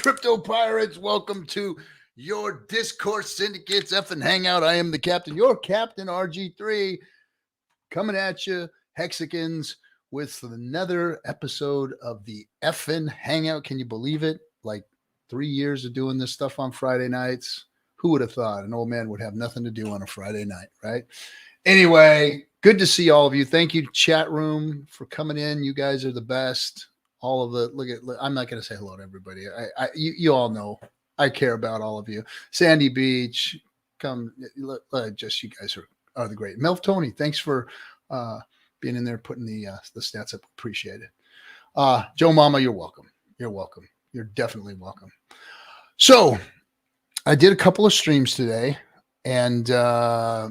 crypto pirates. Welcome to your Discourse Syndicate's FN Hangout. I am the captain, your captain, RG3, coming at you, Hexicans, with another episode of the FN Hangout. Can you believe it? Like 3 years of doing this stuff on Friday nights. Who would have thought an old man would have nothing to do on a Friday night, right? Anyway, good to see all of you. Thank you, chat room, for coming in. You guys are the best. All of the I'm not going to say hello to everybody. You all know I care about all of you. Sandy Beach, come, just you guys are the great. Melv Tony, thanks for being in there, putting the stats up. Appreciate it. Joe Mama, you're welcome. You're welcome. You're definitely welcome. So I did a couple of streams today, and I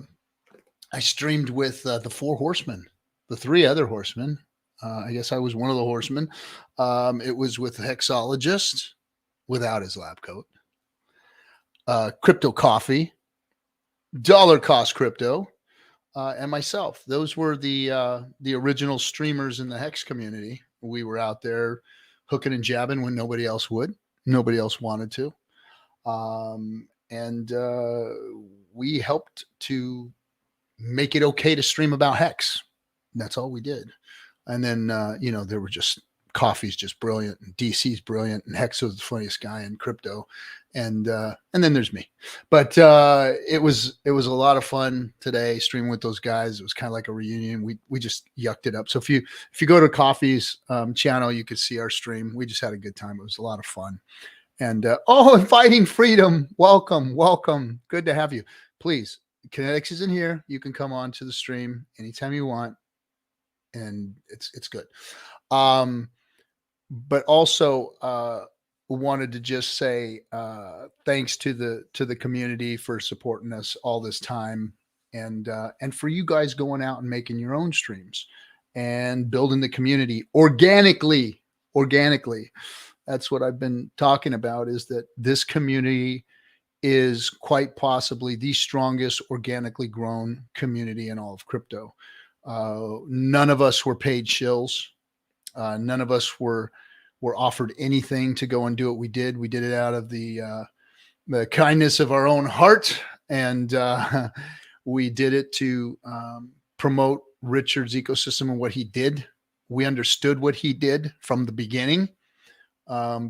streamed with the four horsemen, the three other horsemen. I guess I was one of the horsemen. It was with a hexologist without his lab coat, Crypto Coffee, Dollar Cost Crypto, and myself. Those were the original streamers in the Hex community. We were out there hooking and jabbing when nobody else would. Nobody else wanted to. And we helped to make it okay to stream about Hex. That's all we did. And then, there were just Coffee's just brilliant, and DC's brilliant, and Hex was the funniest guy in crypto. And then there's me. But it was a lot of fun today streaming with those guys. It was kind of like a reunion. We just yucked it up. So if you go to Coffee's channel, you could see our stream. We just had a good time. It was a lot of fun. And and Fighting Freedom, welcome. Good to have you. Please, Kinetics is in here. You can come on to the stream anytime you want, and it's good. But also wanted to just say thanks to the community for supporting us all this time, and for you guys going out and making your own streams and building the community organically. That's what I've been talking about, is that this community is quite possibly the strongest organically grown community in all of crypto. None of us were paid shills. None of us were offered anything to go and do what we did. We did it out of the kindness of our own heart. And we did it to promote Richard's ecosystem and what he did. We understood what he did from the beginning.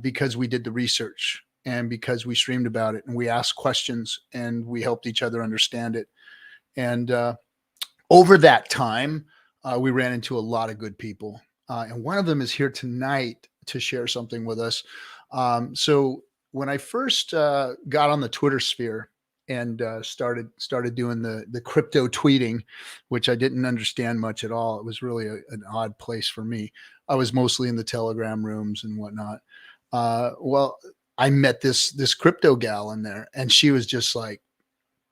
Because we did the research and because we streamed about it and we asked questions and we helped each other understand it. And over that time, we ran into a lot of good people. And one of them is here tonight to share something with us. So when I first got on the Twitter sphere and started doing the crypto tweeting, which I didn't understand much at all. It was really an odd place for me. I was mostly in the Telegram rooms and whatnot. Well, I met this crypto gal in there, and she was just like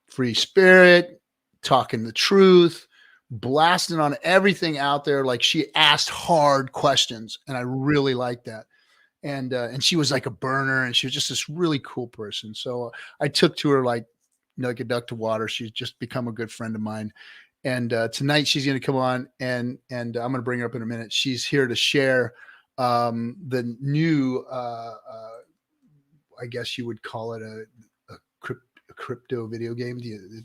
free spirit, talking the truth, blasting on everything out there. Like, she asked hard questions, and I really liked that. And she was like a burner, and she was just this really cool person. So I took to her like a duck to water. She's just become a good friend of mine. And tonight she's going to come on, and I'm going to bring her up in a minute. She's here to share the new, I guess you would call it a crypto video game.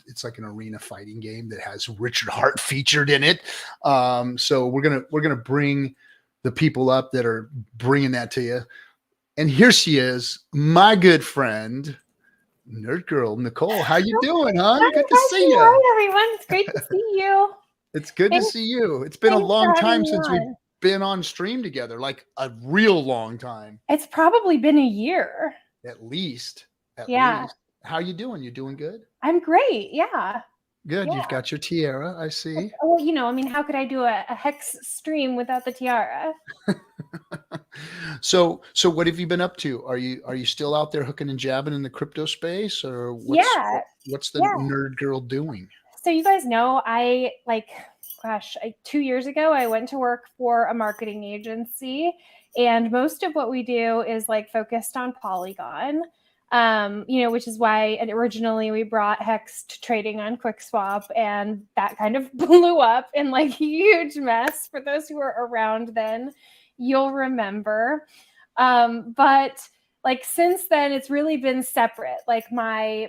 It's like an arena fighting game that has Richard Hart featured in it. So we're gonna bring the people up that are bringing that to you. And here she is, my good friend, Nerd Girl Nicole. How you doing, huh? Hi, good to see you. Hi, everyone. It's great to see you. It's good to see you. It's been a long time since we've been on stream together, like a real long time. It's probably been a year. At least. Yeah. How you doing? You doing good? I'm great. Yeah. Good. Yeah. You've got your tiara, I see. Well, how could I do a Hex stream without the tiara? So what have you been up to? Are you still out there hooking and jabbing in the crypto space, or what's the Nerd Girl doing? So you guys know, 2 years ago, I went to work for a marketing agency, and most of what we do is like focused on Polygon. Which is why originally we brought Hex to trading on QuickSwap, and that kind of blew up in like huge mess. For those who were around then, you'll remember. But like since then it's really been separate, like my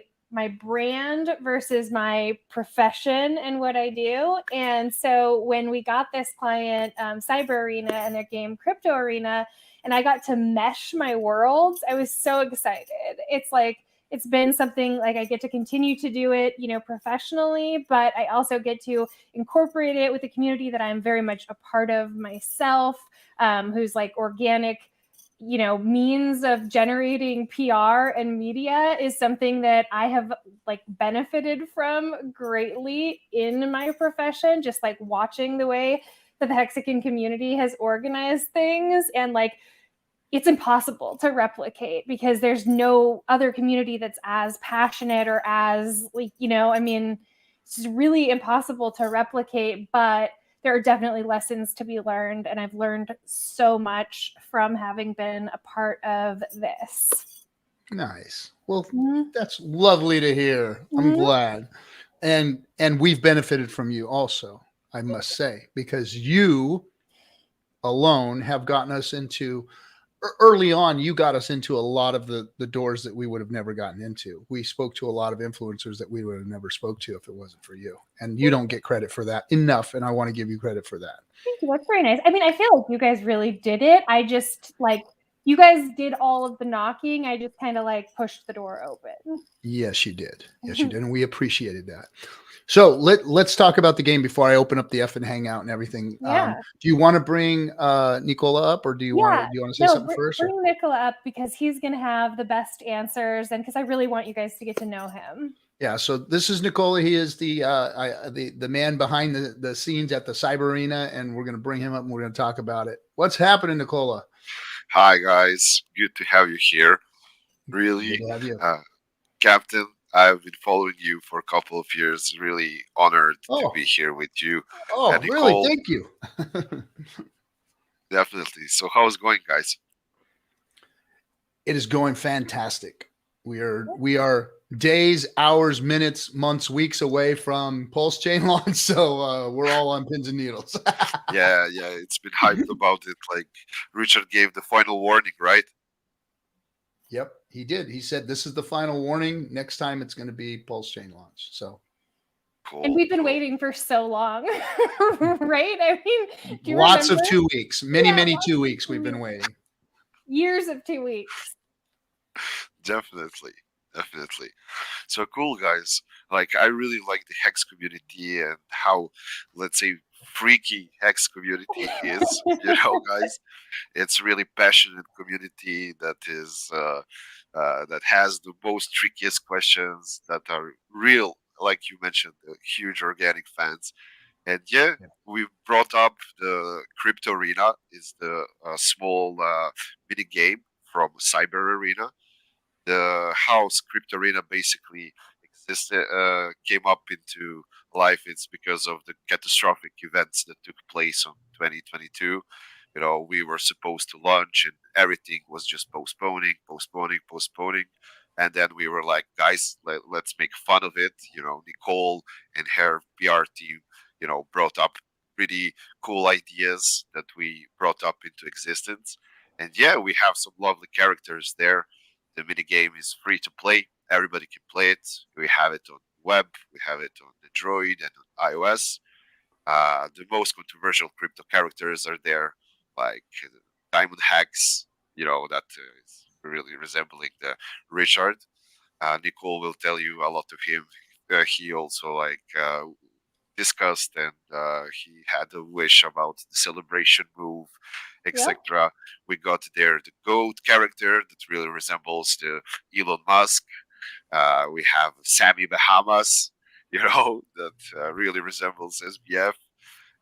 brand versus my profession and what I do. And so when we got this client, Cyber Arena, and their game Crypto Arena, and I got to mesh my worlds, I was so excited. It's like, it's been something like I get to continue to do it, you know, professionally, but I also get to incorporate it with the community that I'm very much a part of myself, who's like organic, you know, means of generating PR and media is something that I have like benefited from greatly in my profession, just like watching the way that the Hexican community has organized things. And like, it's impossible to replicate because there's no other community that's as passionate or as, like, you know, I mean, it's just really impossible to replicate, but there are definitely lessons to be learned. And I've learned so much from having been a part of this. Nice. Well, that's lovely to hear. I'm glad. And we've benefited from you also, I must say, because you alone have gotten us into, early on, you got us into a lot of the doors that we would have never gotten into. We spoke to a lot of influencers that we would have never spoke to if it wasn't for you. And you don't get credit for that enough. And I want to give you credit for that. Thank you. That's very nice. I mean, I feel like you guys really did it. I just like, you guys did all of the knocking. I just kind of like pushed the door open. Yes, you did. Yes, you did. And we appreciated that. So let's talk about the game before I open up the FN Hangout and everything. Yeah. Do you want to bring Nicola up, or do you want to say something first? Bring Nicola up because he's going to have the best answers, and because I really want you guys to get to know him. Yeah. So this is Nicola. He is the man behind the scenes at the Cyber Arena, and we're going to bring him up and we're going to talk about it. What's happening, Nicola? Hi guys, good to have you here. Really, good to have you. Captain. I've been following you for a couple of years. Really honored to be here with you. Oh, and really? Nicole, Thank you. Definitely. So how's it going, guys? It is going fantastic. We are days, hours, minutes, months, weeks away from PulseChain launch, so we're all on pins and needles. yeah, it's been hyped about it. Like Richard gave the final warning, right? Yep, he did. He said this is the final warning. Next time it's going to be PulseChain launch. So cool. And we've been waiting for so long, right? I mean, do you lots remember? of 2 weeks, many 2 weeks we've been waiting. Years of 2 weeks. Definitely. So cool, guys. Like, I really like the Hex community and how, let's say, freaky Hex community is. You know, guys, it's really passionate community that is that has the most trickiest questions that are real, like you mentioned, the huge organic fans. And we brought up the Crypto Arena is the small mini game from Cyber Arena. The house Crypto Arena basically existed, came up into life. It's because of the catastrophic events that took place in 2022. You know, we were supposed to launch and everything was just postponing. And then we were like, guys, let's make fun of it. You know, Nicole and her PR team, you know, brought up pretty cool ideas that we brought up into existence. And we have some lovely characters there. The minigame is free to play. Everybody can play it. We have it on web. We have it on Android and on iOS. The most controversial crypto characters are there, like Diamond Hex, you know, that is really resembling the Richard. Nicole will tell you a lot of him. He also discussed and he had a wish about the celebration move, etc. We got there the goat character that really resembles the Elon Musk. We have Sammy Bahamas, you know, that really resembles SBF.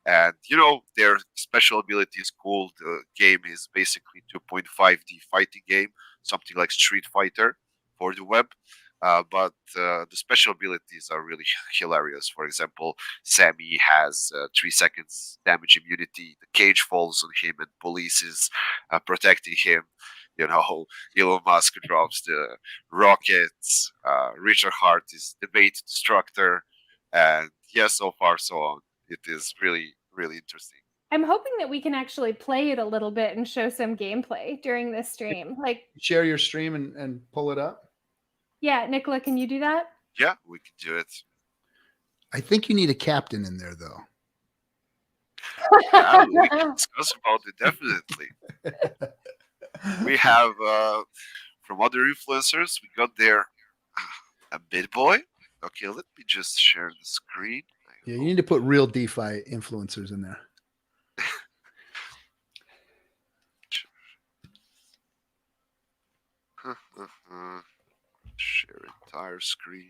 And, you know, their special ability is cool. The game is basically 2.5D fighting game, something like Street Fighter for the web. But the special abilities are really hilarious. For example, Sammy has 3 seconds damage immunity. The cage falls on him and police is protecting him. You know, Elon Musk drops the rockets. Richard Hart is debate destructor. And so far, so on. It is really, really interesting. I'm hoping that we can actually play it a little bit and show some gameplay during this stream. Like, share your stream and pull it up. yeah, Nicola, can you do that? Yeah, we can do it. I think you need a captain in there, though. Yeah, we can discuss about it definitely. We have from other influencers, we got there a BitBoy. Okay, let me just share the screen. Yeah, you need to put real DeFi influencers in there. Share entire screen.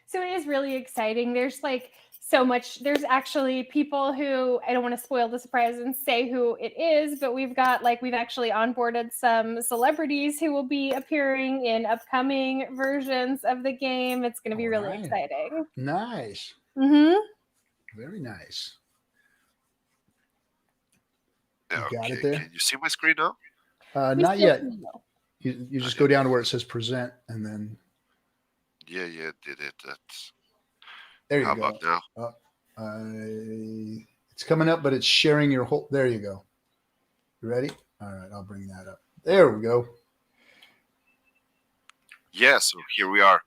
So it is really exciting. There's like so much. There's actually people who, I don't want to spoil the surprise and say who it is, but we've actually onboarded some celebrities who will be appearing in upcoming versions of the game. It's going to be really exciting. Nice. Mm-hmm. Very nice. Okay, got it there? Can you see my screen now? Not yet. You just go down to where it says present and then. Yeah, did it. That's. There you How go. about now? It's coming up, but it's sharing your whole. There you go. You ready? All right, I'll bring that up. There we go. Yeah, so here we are.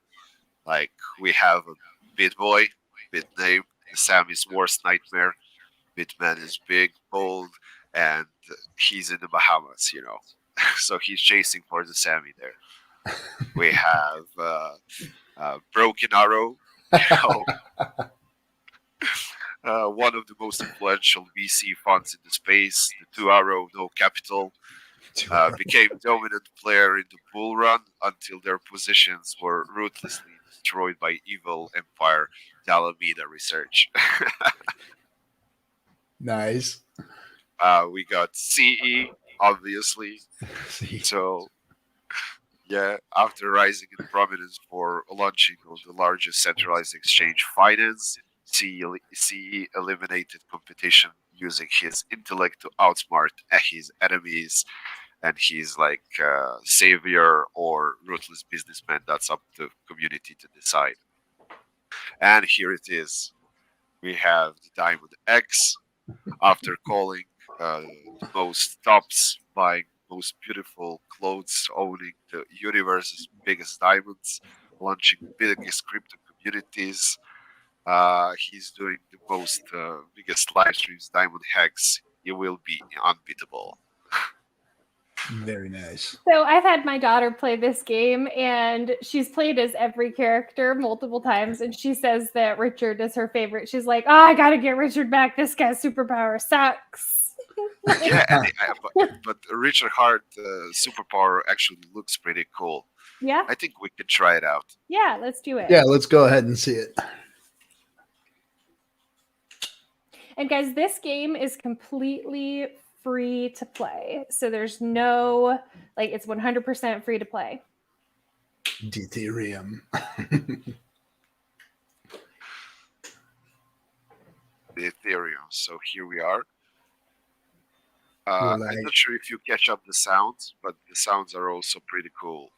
Like, we have a BitBoy, BitName, Sammy's worst nightmare. BitMan is big, bold, and he's in the Bahamas, you know. So he's chasing for the Sammy there. We have Broken Arrow, you know. One of the most influential VC funds in the space, the 2 Arrow, no capital, became dominant player in the bull run until their positions were ruthlessly destroyed by evil empire Alameda Research. Nice. We got CE, obviously. So, yeah, after rising in prominence for launching of the largest centralized exchange finance, CE eliminated competition using his intellect to outsmart his enemies, and he's like savior or ruthless businessman. That's up to the community to decide. And here it is. We have the Diamond X. After calling the most tops, buying most beautiful clothes, owning the universe's biggest diamonds, launching biggest crypto communities. He's doing the most biggest live streams, Diamond Hex. He will be unbeatable. Very nice. So I've had my daughter play this game, and she's played as every character multiple times, and she says that Richard is her favorite. She's like, "Oh, I gotta get Richard back. This guy's superpower sucks." Yeah, but Richard Hart superpower actually looks pretty cool. Yeah. I think we could try it out. Yeah, let's do it. Yeah, let's go ahead and see it. And guys, this game is completely free to play. So there's no, like, it's 100% free to play. Ethereum. The Ethereum. So here we are. I'm not sure if you catch up the sounds, but the sounds are also pretty cool.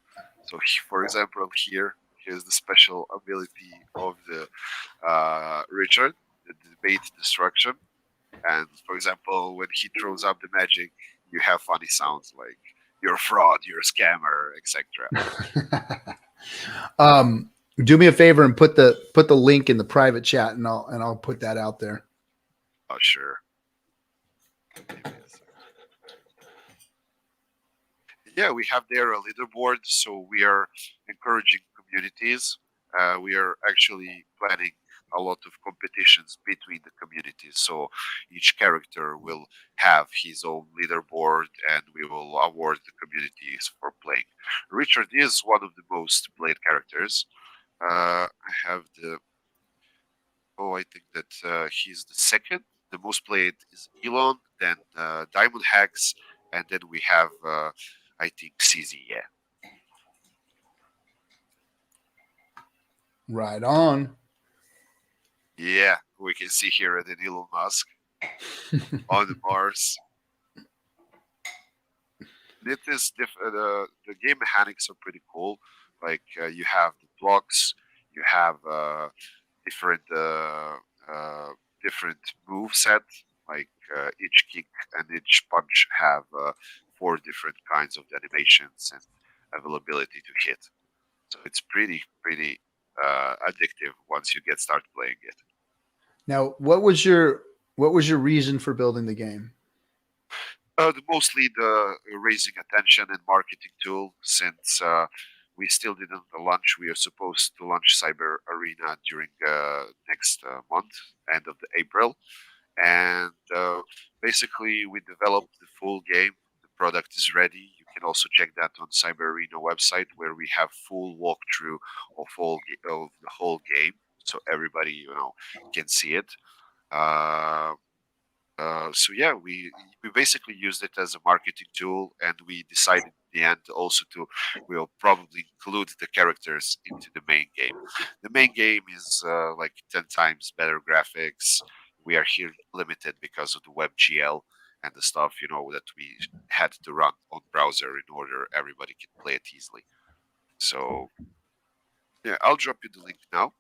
So, for example, here's the special ability of the Richard, the debate destruction. And for example, when he throws up the magic, you have funny sounds like "you're a fraud," "you're a scammer," etc. Do me a favor and put the link in the private chat, and I'll put that out there. Oh, sure. Yeah, we have there a leaderboard, so we are encouraging communities. We are actually planning a lot of competitions between the communities, so each character will have his own leaderboard, and we will award the communities for playing. Richard is one of the most played characters. I have I think that he's the second. The most played is Elon, then Diamond Hex, and then we have I think CZ, yeah. Right on. Yeah, we can see here that Elon Musk on the Mars. It is the game mechanics are pretty cool. Like you have the blocks, you have different different move set. Like each kick and each punch have 4 different kinds of animations and availability to hit. So it's pretty addictive once you get started playing it. Now, what was your reason for building the game? Mostly the raising attention and marketing tool, since we still didn't launch. We are supposed to launch Cyber Arena during next month, end of the April, and basically we developed the full game. The product is ready. You can also check that on Cyber Arena website, where we have full walkthrough of of the whole game, so everybody can see it. So yeah, we basically used it as a marketing tool, and we decided in the end also to we'll probably include the characters into the main game. The main game is like 10 times better graphics. We are here limited because of the WebGL and the stuff that we had to run on browser in order everybody can play it easily. So yeah, I'll drop you the link now.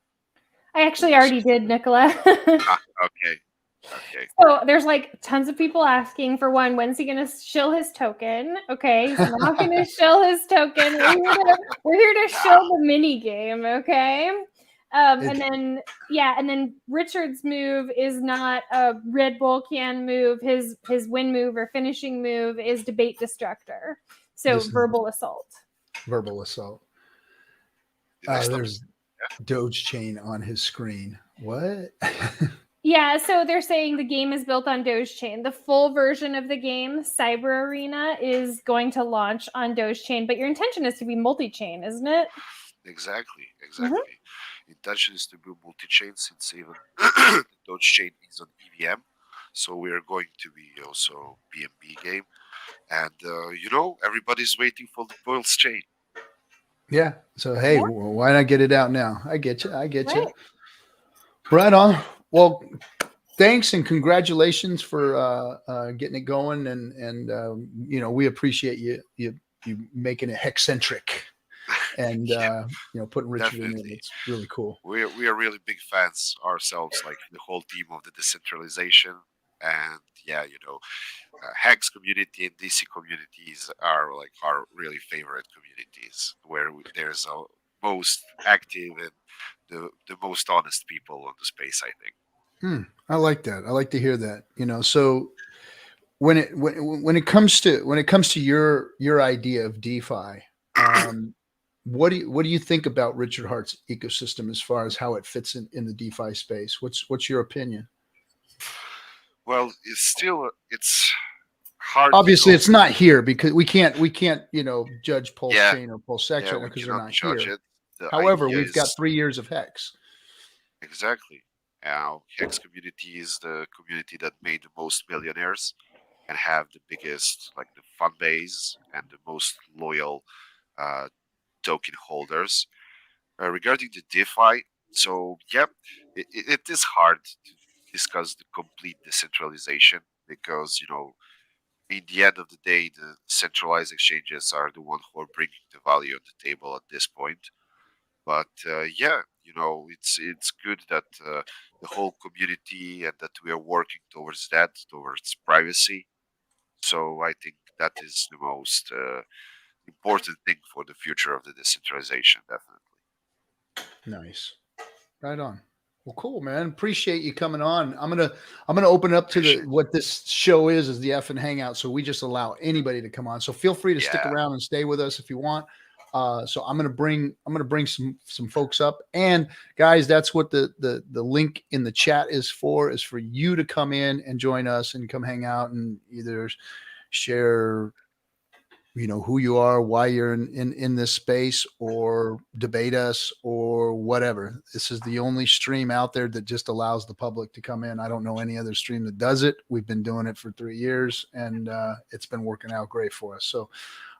I actually already did, Nicola. Okay. Okay. So there's like tons of people asking for one. When's he gonna shill his token? Okay, he's not gonna shill his token. We're here to shill the mini game. Okay. And then Richard's move is not a Red Bull can move. His win move or finishing move is Debate Destructor. So verbal assault. Verbal assault. There's DogeChain on his screen. What? Yeah, so they're saying the game is built on DogeChain. The full version of the game, Cyber Arena, is going to launch on DogeChain, but your intention is to be multi-chain, isn't it? Exactly. Intention is to be multi-chain, since even DogeChain is on EVM, so we are going to be also BNB game, and everybody's waiting for the PulseChain. Yeah. So hey, why not get it out now? I get you. Right on. Well, thanks and congratulations for getting it going, and we appreciate you making it Hexcentric, and putting Richard in it. It's really cool. We are really big fans ourselves, like the whole team of the decentralization, and Hex community and DC communities are like our really favorite communities, where there's a most active and the most honest people on the space, I think. I like that. I like to hear that. So when it comes to your idea of DeFi, what do you think about Richard Hart's ecosystem as far as how it fits in the DeFi space? What's your opinion? Well, it's hard. Obviously, it's not here because we can't judge PulseChain or PulseChain because they're not here. However, we've got 3 years of Hex. Exactly. Now, Hex community is the community that made the most millionaires and have the biggest, like, the fan base and the most loyal token holders. Regarding the DeFi, so yeah, it is hard to discuss the complete decentralization because in the end of the day, the centralized exchanges are the one who are bringing the value on the table at this point. But it's good that the whole community and that we are working towards privacy. So I think that is the most important thing for the future of the decentralization, definitely. Nice, right on. Well, cool, man. Appreciate you coming on. I'm gonna open up to what this show is the FN Hangout. So we just allow anybody to come on. So feel free to stick around and stay with us if you want. So I'm gonna bring some folks up, and guys, that's what the link in the chat is for you to come in and join us and come hang out and either share who you are, why you're in this space, or debate us or whatever. This is the only stream out there that just allows the public to come in. I don't know any other stream that does it. We've been doing it for 3 years, and it's been working out great for us. So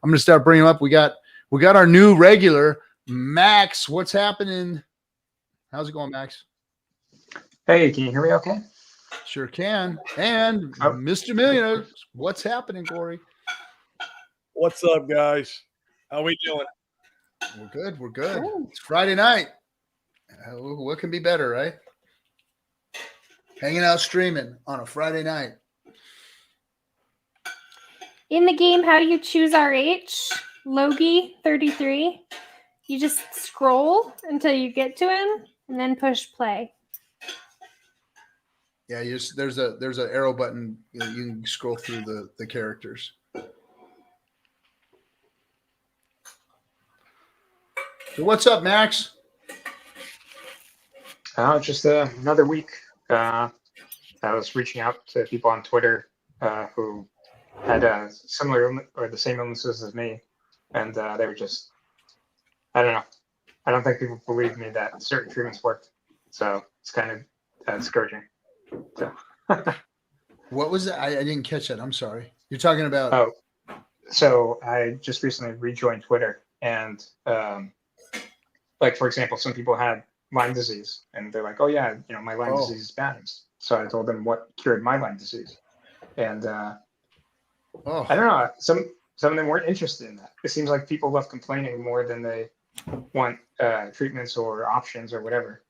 I'm going to start bringing them up. We got our new regular, Max. What's happening? How's it going, Max? Hey, can you hear me okay? Sure can. And Mr. Millionaire, what's happening, Corey? What's up, guys? How we doing? We're good. Ooh. It's Friday night. What can be better, right? Hanging out streaming on a Friday night. In the game, how do you choose RH? Logie33. You just scroll until you get to him and then push play. Yeah, there's an arrow button. You can scroll through the characters. So what's up, Max? Just another week. I was reaching out to people on Twitter who had similar or the same illnesses as me, and they were just, I don't know. I don't think people believe me that certain treatments worked, so it's kind of discouraging. So. What was that? I didn't catch that. I'm sorry. You're talking about. Oh, so I just recently rejoined Twitter, and like for example, some people had Lyme disease, and they're like, "Oh yeah, my Lyme disease is bad." So I told them what cured my Lyme disease, and I don't know. Some of them weren't interested in that. It seems like people love complaining more than they want treatments or options or whatever.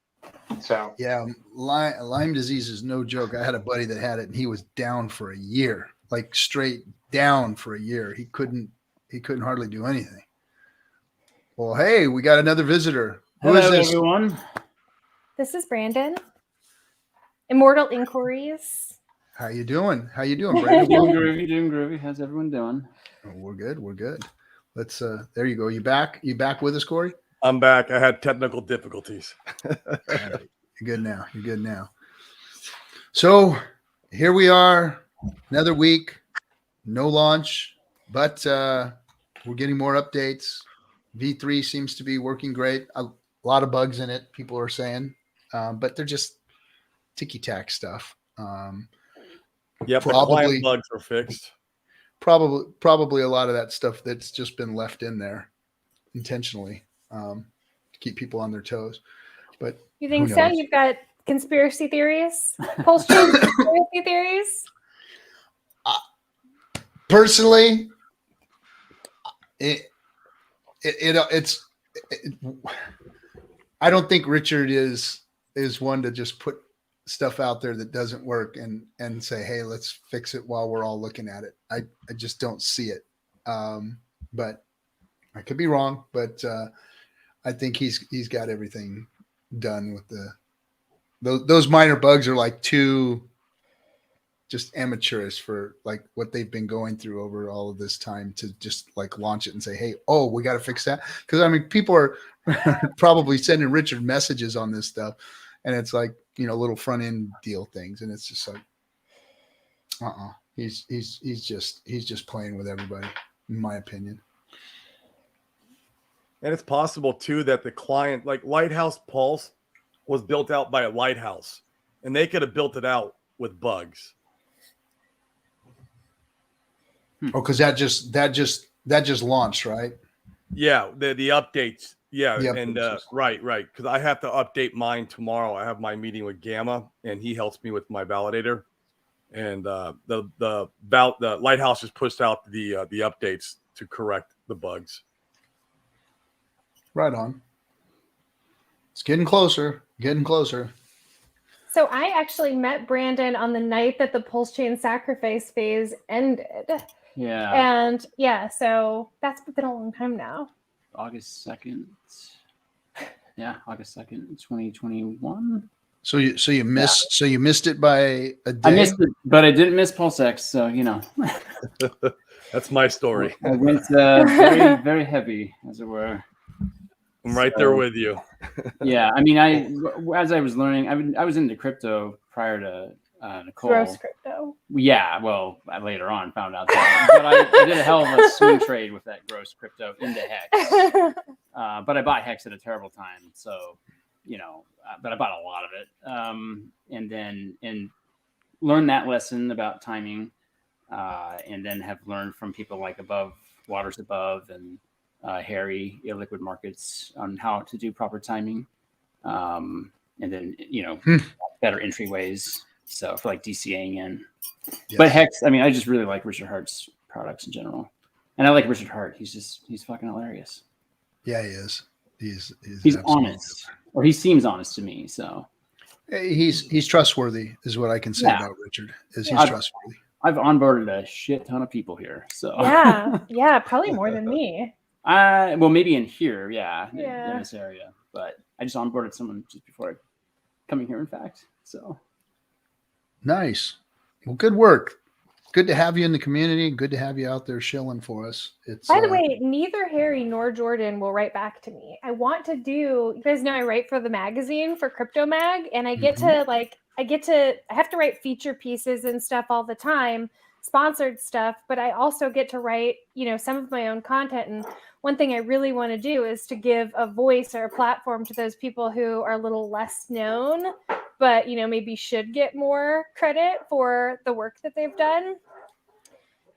So yeah, Lyme disease is no joke. I had a buddy that had it, and he was down for a year, like straight down for a year. He couldn't hardly do anything. Well, hey, we got another visitor. Hello, everyone. This is Brandon. Immortal Inquiries. How you doing? Brandon? Doing groovy. How's everyone doing? Oh, we're good. Let's there you go. You back with us, Corey? I'm back. I had technical difficulties. Right. You're good now. So here we are, another week, no launch, but we're getting more updates. V3 seems to be working great. A lot of bugs in it, people are saying, but they're just ticky-tack stuff. The client bugs are fixed. Probably a lot of that stuff that's just been left in there intentionally to keep people on their toes. But you think so? You've got conspiracy theories, PulseChain conspiracy theories. Personally, I don't think Richard is one to just put stuff out there that doesn't work and say, hey, let's fix it while we're all looking at it. I just don't see it. But I could be wrong, but I think he's got everything done with those minor bugs are like too just amateurish for like what they've been going through over all of this time to just like launch it and say, hey, we got to fix that. Because I mean, people are probably sending Richard messages on this stuff, and it's like, little front end deal things, and it's just like, he's just playing with everybody, in my opinion. And it's possible too that the client, like Lighthouse Pulse, was built out by a lighthouse, and they could have built it out with bugs. Oh, because that just launched, right? Yeah, the updates. Yeah, and right, because I have to update mine tomorrow. I have my meeting with Gamma, and he helps me with my validator. And the Lighthouse has pushed out the updates to correct the bugs. Right on. It's getting closer. So I actually met Brandon on the night that the PulseChain sacrifice phase ended. Yeah. And so that's been a long time now. August 2nd. Yeah, August 2nd, 2021. So you missed it by a day? I missed it, but I didn't miss PulseX, so That's my story. I went very, very heavy, as it were. I'm right there with you. Yeah, I mean, as I was learning, I was into crypto prior to Nicole. Gross crypto. Yeah, well, I later on found out that. But I did a hell of a swing trade with that gross crypto into Hex. But I bought Hex at a terrible time. So, but I bought a lot of it. And then learned that lesson about timing. And then have learned from people like Waters Above and Harry, Illiquid Markets, on how to do proper timing. And then, better entryways. So for like DCAing in. Yes. But Hex, I mean, I just really like Richard Hart's products in general. And I like Richard Hart. He's fucking hilarious. Yeah, he is. He's honest. Or he seems honest to me. So he's trustworthy is what I can say about Richard. He's trustworthy. I've onboarded a shit ton of people here. So yeah, probably more than me. Well, maybe in here, in Yeah. this area. But I just onboarded someone just before coming here, in fact. So Nice. Well, good work. Good to have you in the community. Good to have you out there shilling for us. It's By the way, neither Harry nor Jordan will write back to me. I want to do, you guys know I write for the magazine for Crypto Mag, and I get to I have to write feature pieces and stuff all the time, sponsored stuff, but I also get to write, some of my own content. And one thing I really want to do is to give a voice or a platform to those people who are a little less known, but maybe should get more credit for the work that they've done.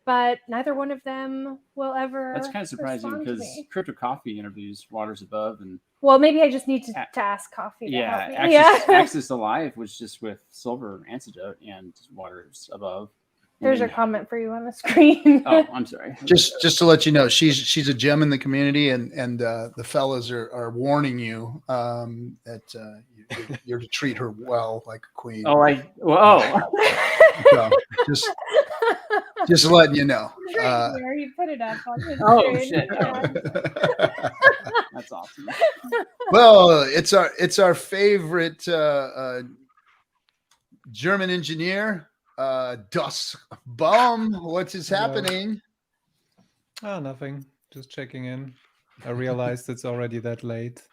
But neither one of them will ever. That's kind of surprising because Crypto Coffee interviews Waters Above, and well, maybe I just need to ask Coffee. Yeah, to help me. Access DLive was just with Silver Antidote and Waters Above. There's a comment for you on the screen. Oh, I'm sorry. just to let you know, she's a gem in the community, and the fellas are warning you that you're to treat her well, like a queen. So just letting you know. There, you put it up on the screen. Shit! That's awesome. Well, it's our favorite German engineer. Das Baum, what is happening? Oh, nothing. Just checking in. I realized it's already that late.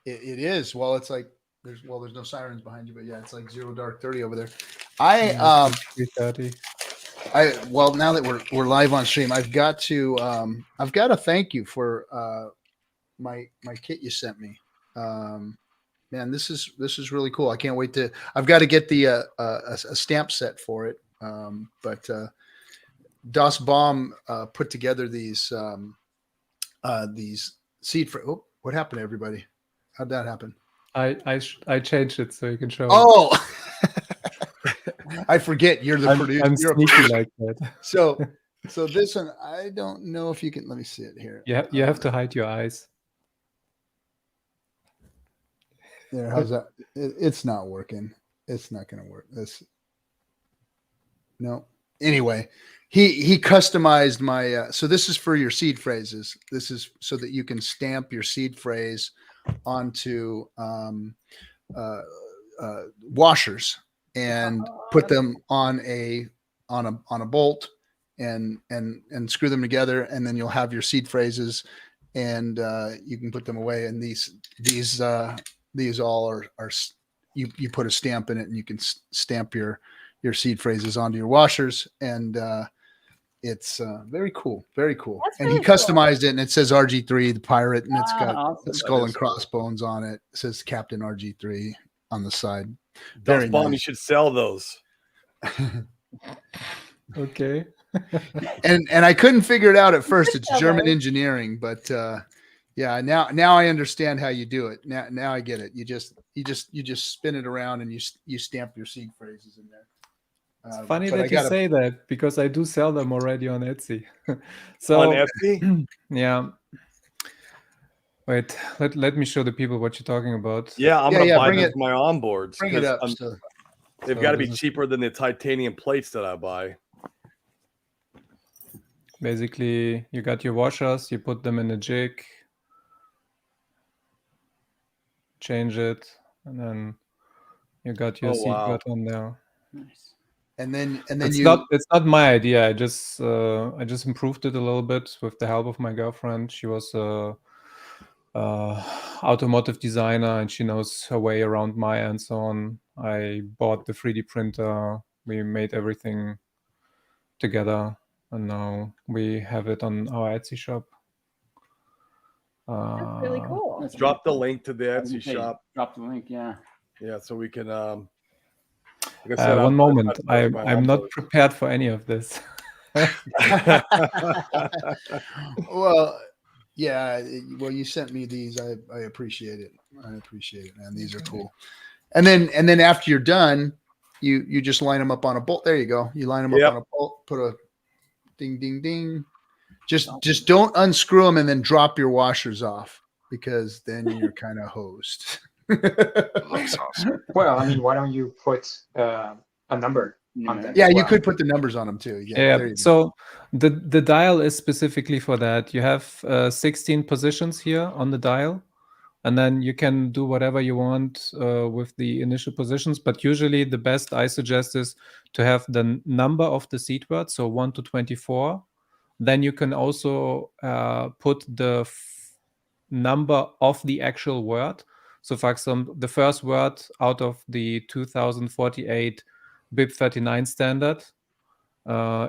It is. Well, it's like there's no sirens behind you, but yeah, it's like 0 dark 30 over there. 3:30. Well, now that we're live on stream, I've got to thank you for my kit you sent me. Man, this is really cool. I can't wait I've got to get the a stamp set for it. But Das Baum put together these seed for. Oh, what happened to everybody? How'd that happen? I changed it so you can show. Oh, I forget you're the producer. I'm you're sneaky like that. So this one, I don't know if you can. Let me see it here. Yeah, you have to hide your eyes. There, how's that? It's not working. It's not going to work. No. Anyway, he customized my. So this is for your seed phrases. This is so that you can stamp your seed phrase onto washers and put them on a bolt and screw them together, and then you'll have your seed phrases, and you can put them away. And these all are you put a stamp in it, and you can stamp your seed phrases onto your washers, and it's very cool, very cool. That's and really he customized it, and it says RG3, the pirate, and it's got awesome. skull and crossbones on it. It says Captain RG3 on the side. Das Baum, you should sell those. Okay. and I couldn't figure it out at first. It's German engineering, but yeah, now I understand how you do it. Now I get it. You just spin it around and you stamp your seed phrases in there. It's funny that you say that, because I do sell them already on Etsy. So on Etsy? Yeah. Wait, let me show the people what you're talking about. Yeah, I'm gonna buy them for my onboards. Bring it up. They've got to be cheaper than the titanium plates that I buy. Basically, you got your washers, you put them in a jig, change it, and then you got your seed gut on there. Nice. And then it's not my idea. I just improved it a little bit with the help of my girlfriend. She was a automotive designer, and she knows her way around Maya and so on. I bought the 3D printer. We made everything together, and now we have it on our Etsy shop. That's really cool. Let's drop the link to the Etsy shop. Drop the link, yeah. Yeah, so we can. One moment, I'm not prepared for any of this. Well, yeah. Well, you sent me these. I appreciate it. I appreciate it, man. These are cool. And then after you're done, you just line them up on a bolt. There you go. You line them up on a bolt. Put a ding, ding, ding. Just don't unscrew them and then drop your washers off, because then you're kind of hosed. That's awesome. Well, I mean, why don't you put a number numeric. Yeah, as you well. could put the numbers on them too. Yeah. Yeah. There you go. So the dial is specifically for that. You have 16 positions here on the dial, and then you can do whatever you want with the initial positions. But usually, the best I suggest is to have the number of the seed word, so 1 to 24. Then you can also put the number of the actual word. So, for example, the first word out of the 2048 BIP39 standard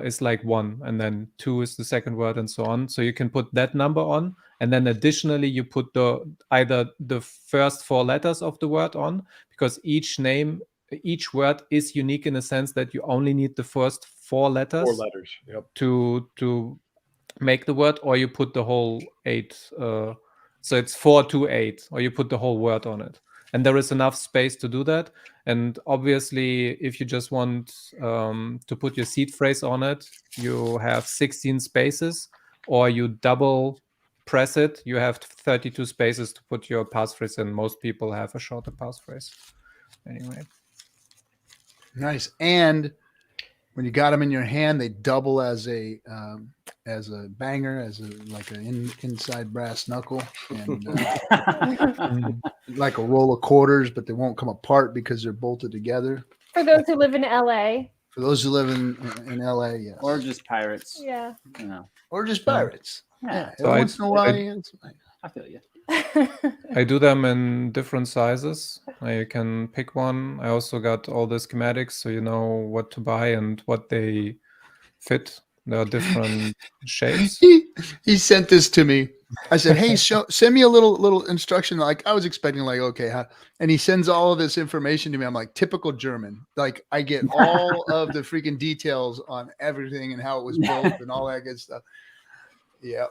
is like 1, and then 2 is the second word, and so on. So you can put that number on, and then additionally you put either the first 4 letters of the word on, because each word is unique in the sense that you only need the first 4 letters. 4 letters. Yep. To make the word, or you put the whole 8. So it's 4 to 8, or you put the whole word on it. And there is enough space to do that. And obviously, if you just want to put your seed phrase on it, you have 16 spaces, or you double press it, you have 32 spaces to put your passphrase in. Most people have a shorter passphrase. Anyway. Nice. And when you got them in your hand, they double as a banger, as like an inside brass knuckle, and like a roll of quarters, but they won't come apart because they're bolted together. For those who live in LA. For those who live in LA, yes. Or just pirates. Yeah. You know. Or just pirates. Yeah. Every once in a while, I feel you. I do them in different sizes. I can pick one. I also got all the schematics, so you know what to buy and what they fit. There are different shapes. He sent this to me. I said, "Hey, send me a little instruction." Like I was expecting, like, okay, huh? And he sends all of this information to me. I'm like, typical German. Like I get all of the freaking details on everything and how it was built and all that good stuff. Yep.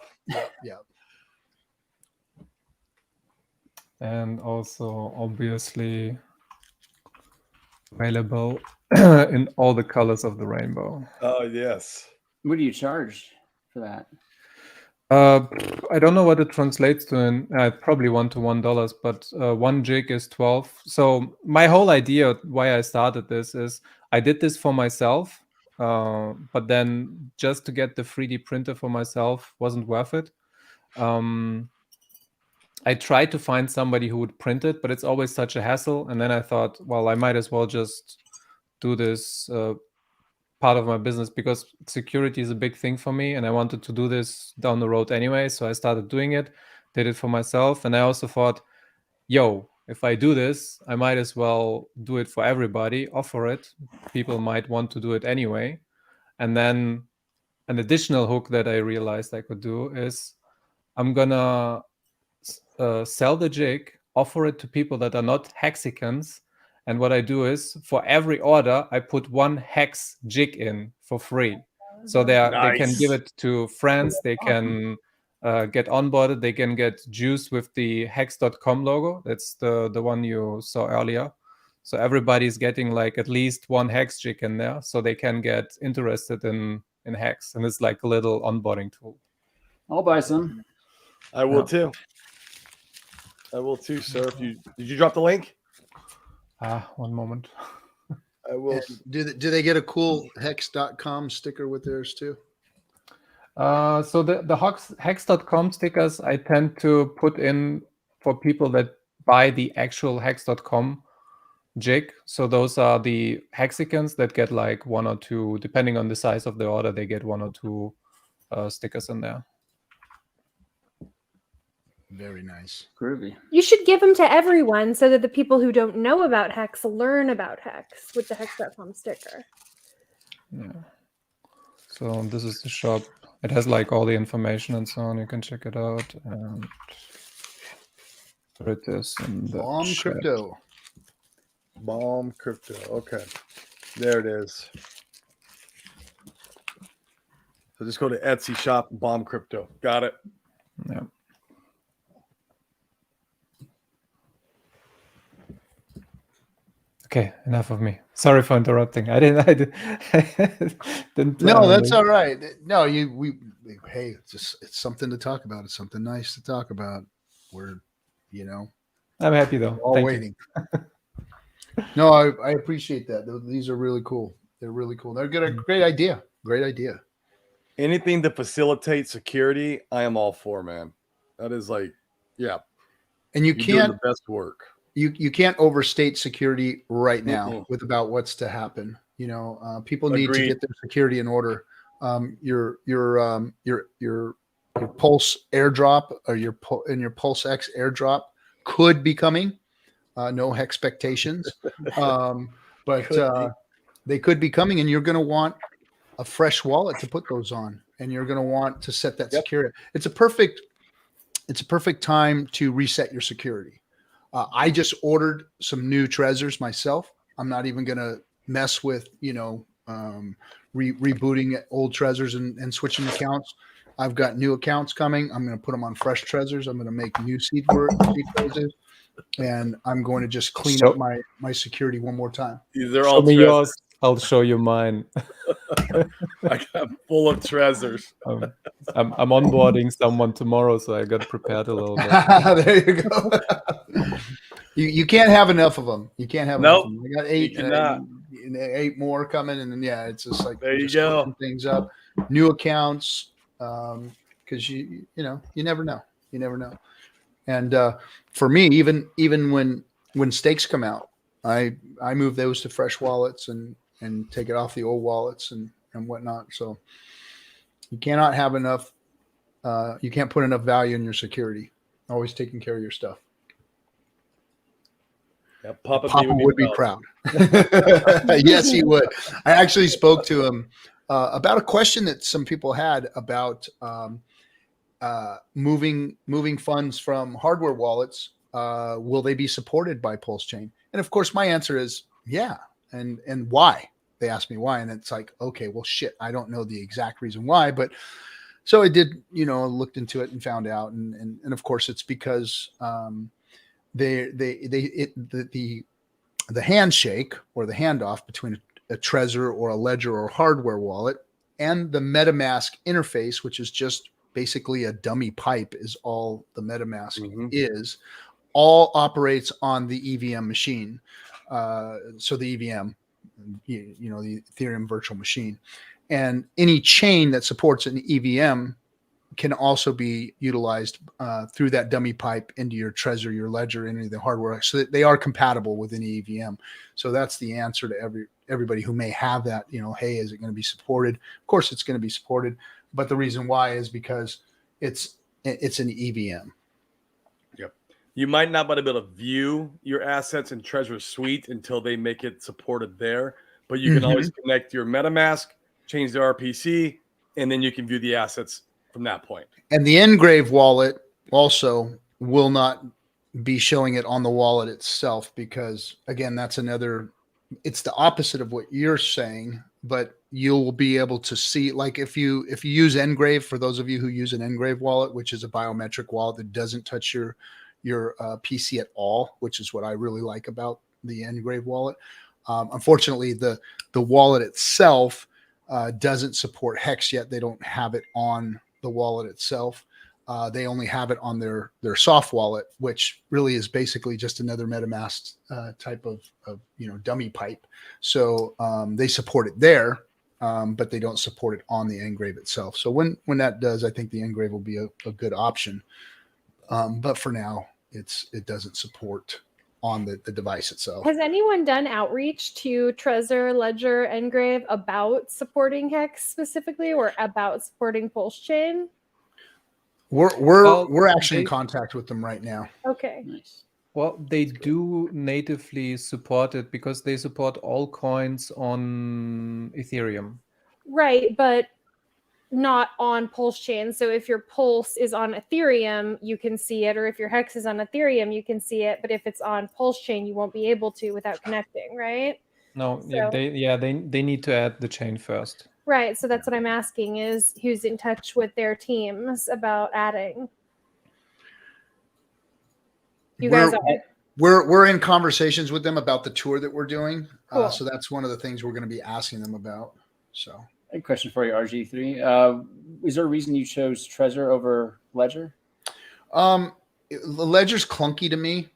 And also, obviously, available in all the colors of the rainbow. Oh, yes. What do you charge for that? I don't know what it translates to in probably $1 to $1, but 1 gig is 12. So my whole idea why I started this is I did this for myself, but then just to get the 3D printer for myself wasn't worth it. I tried to find somebody who would print it, but it's always such a hassle. And then I thought, well, I might as well just do this part of my business, because security is a big thing for me, and I wanted to do this down the road anyway. So I started doing it, did it for myself. And I also thought, yo, if I do this, I might as well do it for everybody, offer it. People might want to do it anyway. And then an additional hook that I realized I could do is I'm gonna sell the jig, offer it to people that are not Hexicans. And what I do is for every order, I put 1 hex jig in for free. So they can give it to friends. They can get onboarded. They can get juiced with the hex.com logo. That's the one you saw earlier. So everybody's getting like at least 1 hex jig in there, so they can get interested in hex. And it's like a little onboarding tool. I'll buy some. I will too. I will too, sir. Did you drop the link? 1 moment. I will. Do they get a cool hex.com sticker with theirs too? So the hex.com stickers I tend to put in for people that buy the actual hex.com jig. So those are the Hexicans that get like 1 or 2, depending on the size of the order, they get 1 or 2 stickers in there. Very nice. Groovy. You should give them to everyone so that the people who don't know about Hex learn about Hex with the Hex.com sticker. Yeah. So this is the shop. It has like all the information and so on. You can check it out. And there it is in the Bomb chat. Crypto. Bomb Crypto. Okay. There it is. So just go to Etsy shop, Bomb Crypto. Got it. Yeah. Okay, enough of me. Sorry for interrupting. I didn't No, that's all right. No, hey, it's something to talk about. It's something nice to talk about. We're, I'm happy though. all Thank waiting. No, I appreciate that. These are really cool. They're really cool. They're good. Great idea. Great idea. Anything to facilitate security, I am all for, man. That is like, yeah. And you You're doing can't the best work. you can't overstate security right now with about what's to happen. You know, people need to Agreed. get their security in order. Your Pulse airdrop or your Pulse X airdrop could be coming. No expectations, but they could be coming, and you're going to want a fresh wallet to put those on, and you're going to want to set that security. It's a perfect time to reset your security. I just ordered some new Trezors myself. I'm not even going to mess with, rebooting old Trezors and switching accounts. I've got new accounts coming. I'm going to put them on fresh Trezors. I'm going to make new seed Trezors, and I'm going to just clean up my security one more time. They're Show all me Trezors. yours. I'll show you mine. I got full of Trezors. I'm onboarding someone tomorrow, so I got prepared a little bit. There you go. You can't have enough of them. You can't have enough of them. I got 8, 8 more coming, and then it's just like there you go. Things up, new accounts, because you never know. You never know. And for me, even when stakes come out, I move those to fresh wallets and take it off the old wallets and whatnot. So you cannot have enough. You can't put enough value in your security. Always taking care of your stuff. Yeah, Papa would be proud. Yes, he would. I actually spoke to him about a question that some people had about moving funds from hardware wallets. Will they be supported by PulseChain? And of course, my answer is yeah. And why? They asked me why, and it's like, okay, well, shit, I don't know the exact reason why, but so I did, looked into it and found out, and of course, it's because the handshake or the handoff between a Trezor or a Ledger or hardware wallet and the MetaMask interface, which is just basically a dummy pipe, is all the MetaMask is. All operates on the EVM machine. So the EVM, the Ethereum virtual machine, and any chain that supports an EVM can also be utilized through that dummy pipe into your Trezor, your Ledger, any of the hardware, so that they are compatible with any EVM. So that's the answer to everybody who may have that. Hey, is it going to be supported? Of course, it's going to be supported, but the reason why is because it's an EVM. Yep. You might not be able to view your assets in Trezor Suite until they make it supported there, but you can always connect your MetaMask, change the RPC, and then you can view the assets from that point. And the Engrave wallet also will not be showing it on the wallet itself, because again, it's the opposite of what you're saying, but you'll be able to see, like if you use Engrave, for those of you who use an Engrave wallet, which is a biometric wallet that doesn't touch your PC at all, which is what I really like about the Engrave wallet. Unfortunately, the wallet itself doesn't support Hex yet. They don't have it on the wallet itself. They only have it on their soft wallet, which really is basically just another MetaMask type of dummy pipe. So they support it there, but they don't support it on the Engrave itself. So when that does, I think the Engrave will be a good option. But for now, it doesn't support on the device itself. Has anyone done outreach to Trezor, Ledger, Engrave about supporting Hex specifically, or about supporting PulseChain? We're actually in contact with them right now. Okay. Nice. Well, they do natively support it because they support all coins on Ethereum. Right, but not on PulseChain. So if your Pulse is on Ethereum, you can see it, or if your Hex is on Ethereum, you can see it. But if it's on PulseChain, you won't be able to without connecting, right? No, So- they need to add the chain first. Right. So that's what I'm asking, is who's in touch with their teams about adding. You guys are. We're in conversations with them about the tour that we're doing. Cool. So that's one of the things we're going to be asking them about. So A question for you, RG3. Is there a reason you chose Trezor over Ledger? the Ledger's clunky to me.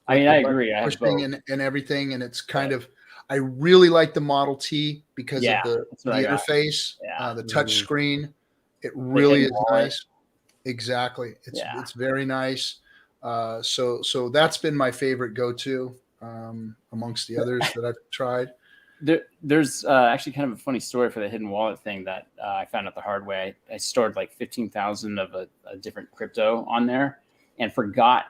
I mean, I agree. I have Pushing both. and everything, and it's kind of, I really like the Model T because Yeah, of the that's what I got. interface, Yeah. the touch Mhm. screen. It really is wallet. nice. Exactly. Yeah. It's very nice. So that's been my favorite go-to amongst the others that I've tried. There's actually kind of a funny story for the hidden wallet thing that I found out the hard way. I stored like 15,000 of a different crypto on there and forgot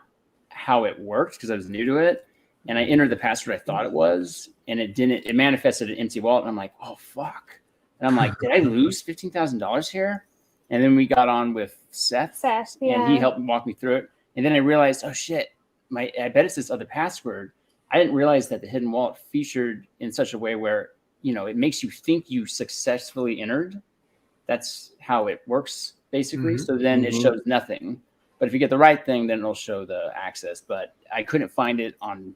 how it worked because I was new to it. And I entered the password I thought it was, and it didn't. It manifested an empty wallet, and I'm like, oh fuck! And I'm like, did I lose $15,000 here? And then we got on with Seth, and he helped walk me through it. And then I realized, oh shit, I bet it's this other password. I didn't realize that the hidden wallet featured in such a way where, you know, it makes you think you successfully entered. That's how it works, basically. Mhm. So then it Mhm. shows nothing. But if you get the right thing, then it'll show the access. But I couldn't find it on,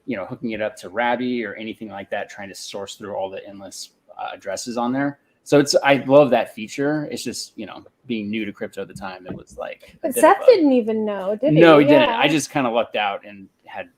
you know, hooking it up to Rabby or anything like that, trying to source through all the endless addresses on there. So I love that feature. It's just, you know, being new to crypto at the time, it was like. But Seth didn't even know, did he? No, he didn't. I just kind of lucked out and had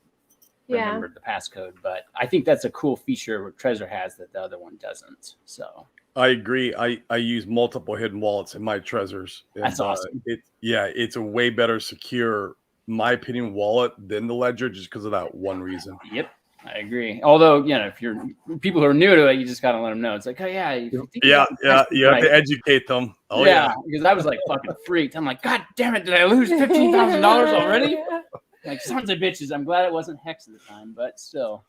remembered the passcode. But I think that's a cool feature what Trezor has that the other one doesn't. So I agree. I use multiple hidden wallets in my Trezors. That's awesome. It's a way better secure, my opinion, wallet than the Ledger just because of that one reason. Yep, I agree. Although, you know, if you're people who are new to it, you just gotta let them know. It's like, oh yeah, You have to educate them. Oh yeah, because I was like fucking freaked. I'm like, God damn it, did I lose $15,000 already? Like, sons of bitches. I'm glad it wasn't Hex at the time, but still.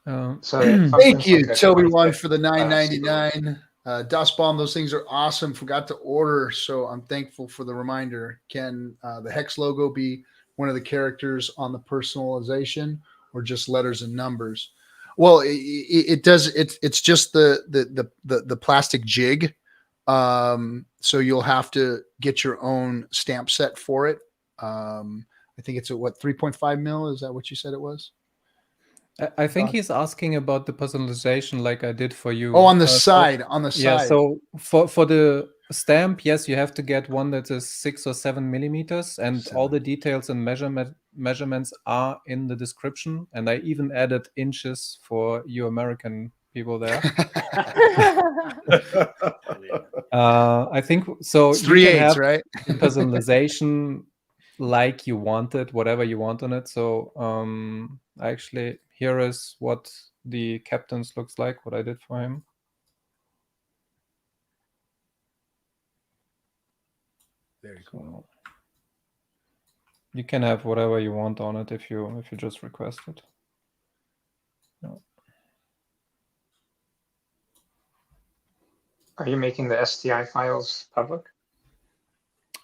Thank you, Toby1, for the $9.99. Das Bomb, those things are awesome. Forgot to order, so I'm thankful for the reminder. Can the Hex logo be one of the characters on the personalization, or just letters and numbers? Well, it does. It's just the plastic jig. So you'll have to get your own stamp set for it. I think it's at what, 3.5 mil? Is that what you said it was? I think he's asking about the personalization like I did for you. Oh, on the side, on the side. Yeah, so for the stamp, yes, you have to get one that is 6 or 7 millimeters, and all the details and measurements are in the description. And I even added inches for you American people there. I think so. It's 3/8, right? Personalization like you want it, whatever you want on it. So actually, here is what the captain's looks like, what I did for him. Very cool. You can have whatever you want on it if you just request it. No. Are you making the STI files public?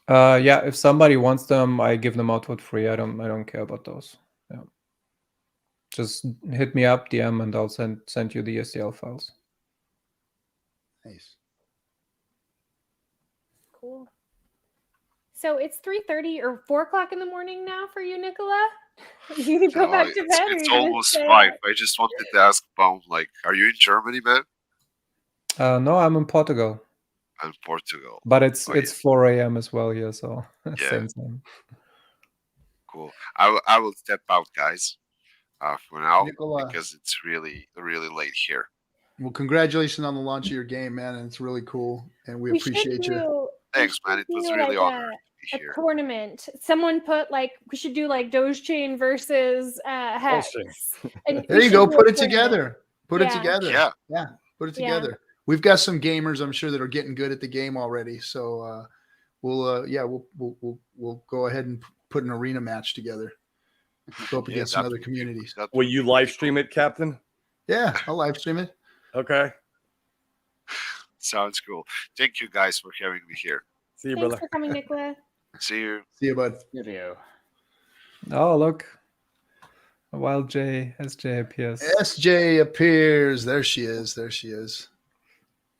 Yeah, if somebody wants them, I give them out for free. I don't care about those. Yeah. Just hit me up, DM, and I'll send you the STL files. Nice. Cool. So it's 3:30 or 4 o'clock in the morning now for you, Nicola? You need to go back to bed. It's almost 5. I just wanted to ask Baum, like, are you in Germany, man? No, I'm in Portugal. I'm in Portugal. But it's 4 a.m. as well here, so same time. Cool. I will step out, guys, for now, Nicola, because it's really, really late here. Well, congratulations on the launch of your game, man. And it's really cool. And we appreciate you. Thanks, man. It was really honored to be here. A tournament. Someone put we should do PulseChain versus Hex. There you go. Put it together. Put it together. Yeah. Put it together. We've got some gamers, I'm sure, that are getting good at the game already. So we'll go ahead and put an arena match together. Go up against some other communities. Will you live stream it, Captain? Yeah, I'll live stream it. Okay. Sounds cool. Thank you guys for having me here. See you, Thanks brother. for coming, Nicola. See you. See you, bud. Video. Oh, look. While SJ appears. SJ appears. There she is. There she is.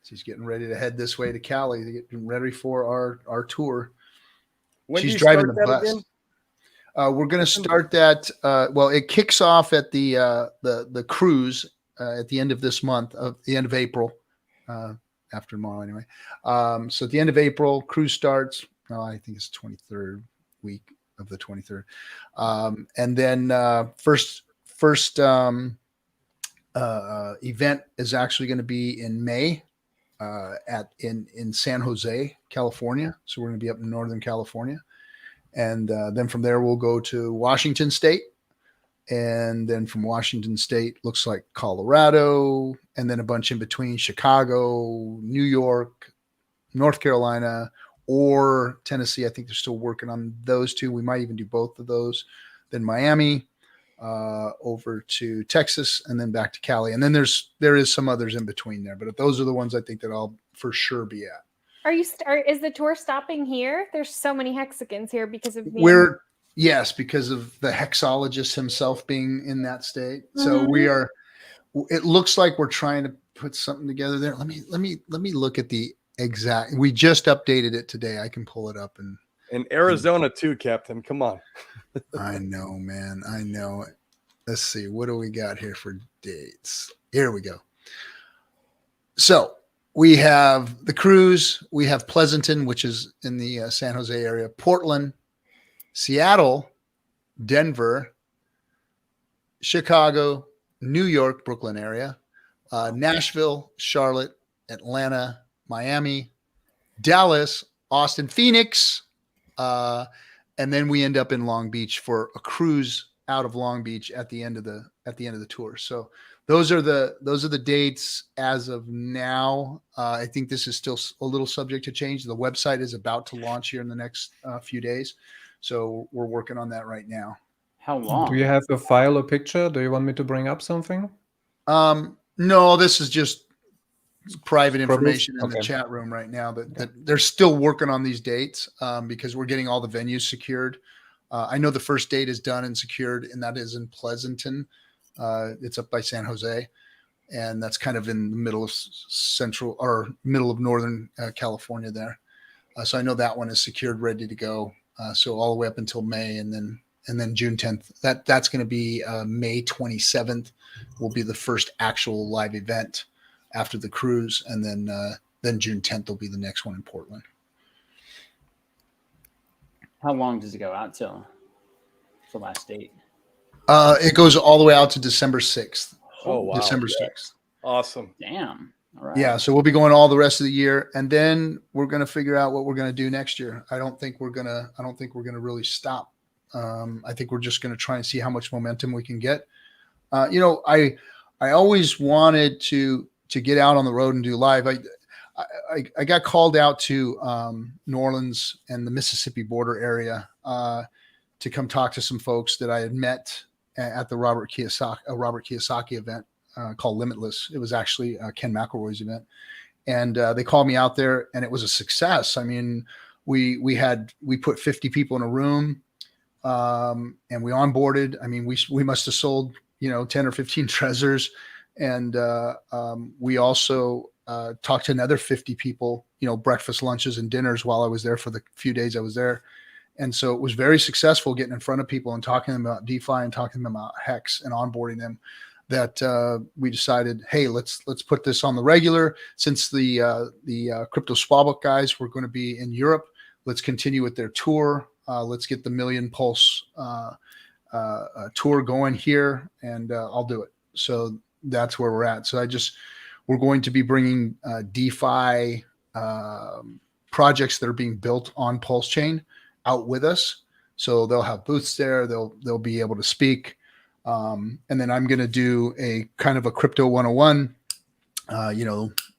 She's getting ready to head this way to Cali to get ready for our tour. She's driving the bus. We're going to start that. Well, it kicks off at the cruise at the end of this month, the end of April, after tomorrow anyway. So at the end of April, cruise starts. No, I think it's 23rd week of the 23rd. And then first event is actually going to be in May in San Jose, California. So we're going to be up in Northern California. And then from there, we'll go to Washington State. And then from Washington State, looks like Colorado, and then a bunch in between, Chicago, New York, North Carolina, or Tennessee. I think they're still working on those two. We might even do both of those. Then Miami, over to Texas, and then back to Cali. And then there is some others in between there, but those are the ones I think that I'll for sure be at. Is the tour stopping here? There's so many Hexicans here because of me. Yes, because of the hexologist himself being in that state. So we are. It looks like we're trying to put something together there. Let me look at the exact. We just updated it today. I can pull it up and. In Arizona too, Captain. Come on. I know, man. I know. Let's see. What do we got here for dates? Here we go. So we have the cruise. We have Pleasanton, which is in the San Jose area. Portland, Seattle, Denver, Chicago, New York, Brooklyn area, Nashville, Charlotte, Atlanta, Miami, Dallas, Austin, Phoenix, and then we end up in Long Beach for a cruise out of Long Beach at the end of the tour. So those are the dates as of now. I think this is still a little subject to change. The website is about to launch here in the next few days. So we're working on that right now. How long? Do you have a file or picture? Do you want me to bring up something? No, this is just private information in the chat room right now. That they're still working on these dates because we're getting all the venues secured. I know the first date is done and secured, and that is in Pleasanton. It's up by San Jose, and that's kind of in the middle of middle of Northern California there. So I know that one is secured, ready to go. So all the way up until May, and then June 10th. That's going to be May 27th will be the first actual live event after the cruise, and then June 10th will be the next one in Portland. How long does it go out till? The last date? It goes all the way out to December 6th. Oh wow! December 6th. Awesome. Damn. All right. Yeah, so we'll be going all the rest of the year, and then we're going to figure out what we're going to do next year. I don't think we're gonna really stop. I think we're just going to try and see how much momentum we can get. I always wanted to get out on the road and do live. I got called out to New Orleans and the Mississippi border area to come talk to some folks that I had met at the Robert Kiyosaki event called Limitless. It was actually Ken McElroy's event, and they called me out there, and it was a success. I mean, we put 50 people in a room, and we onboarded. I mean, we must have sold 10 or 15 treasures, and we also talked to another 50 people, breakfast, lunches, and dinners while I was there for the few days I was there. And so it was very successful getting in front of people and talking to them about DeFi and talking to them about Hex and onboarding them, that we decided, hey, let's put this on the regular. Since the Crypto Swabbook guys were going to be in Europe, let's continue with their tour. Let's get the Million Pulse tour going here, and I'll do it. So that's where we're at. So we're going to be bringing DeFi projects that are being built on PulseChain out with us. So they'll have booths there. They'll be able to speak. And then I'm going to do a kind of a crypto 101,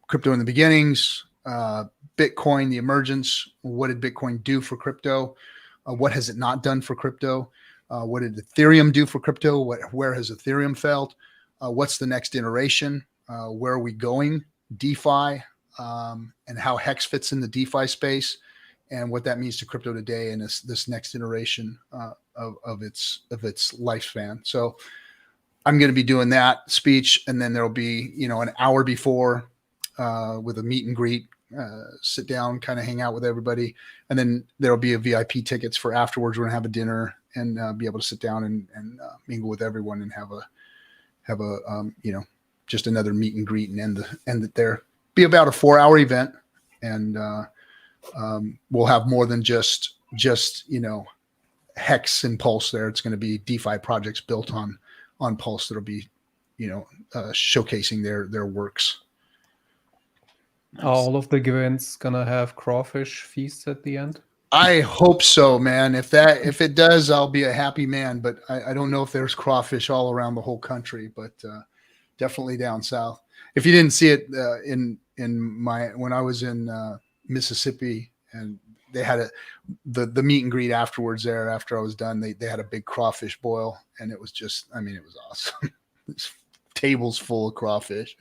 crypto in the beginnings, Bitcoin, the emergence. What did Bitcoin do for crypto? What has it not done for crypto? What did Ethereum do for crypto? Where has Ethereum failed? What's the next iteration? Where are we going? DeFi, and how Hex fits in the DeFi space, and what that means to crypto today and this next iteration of its lifespan. So I'm going to be doing that speech, and then there'll be an hour before with a meet and greet, sit down, kind of hang out with everybody, and then there'll be a VIP tickets for afterwards. We're gonna have a dinner and be able to sit down and mingle with everyone and have a just another meet and greet and end it there. Be about a 4-hour event, and we'll have more than just Hex and Pulse there. It's going to be DeFi projects built on Pulse that'll be showcasing their works. Are all of the events gonna have crawfish feasts at the end? I hope so, man. If it does, I'll be a happy man. But I don't know if there's crawfish all around the whole country, but definitely down south. If you didn't see it when I was in Mississippi, and they had the meet and greet afterwards there. After I was done, they had a big crawfish boil, and it was just, I mean, it was awesome. It's tables full of crawfish.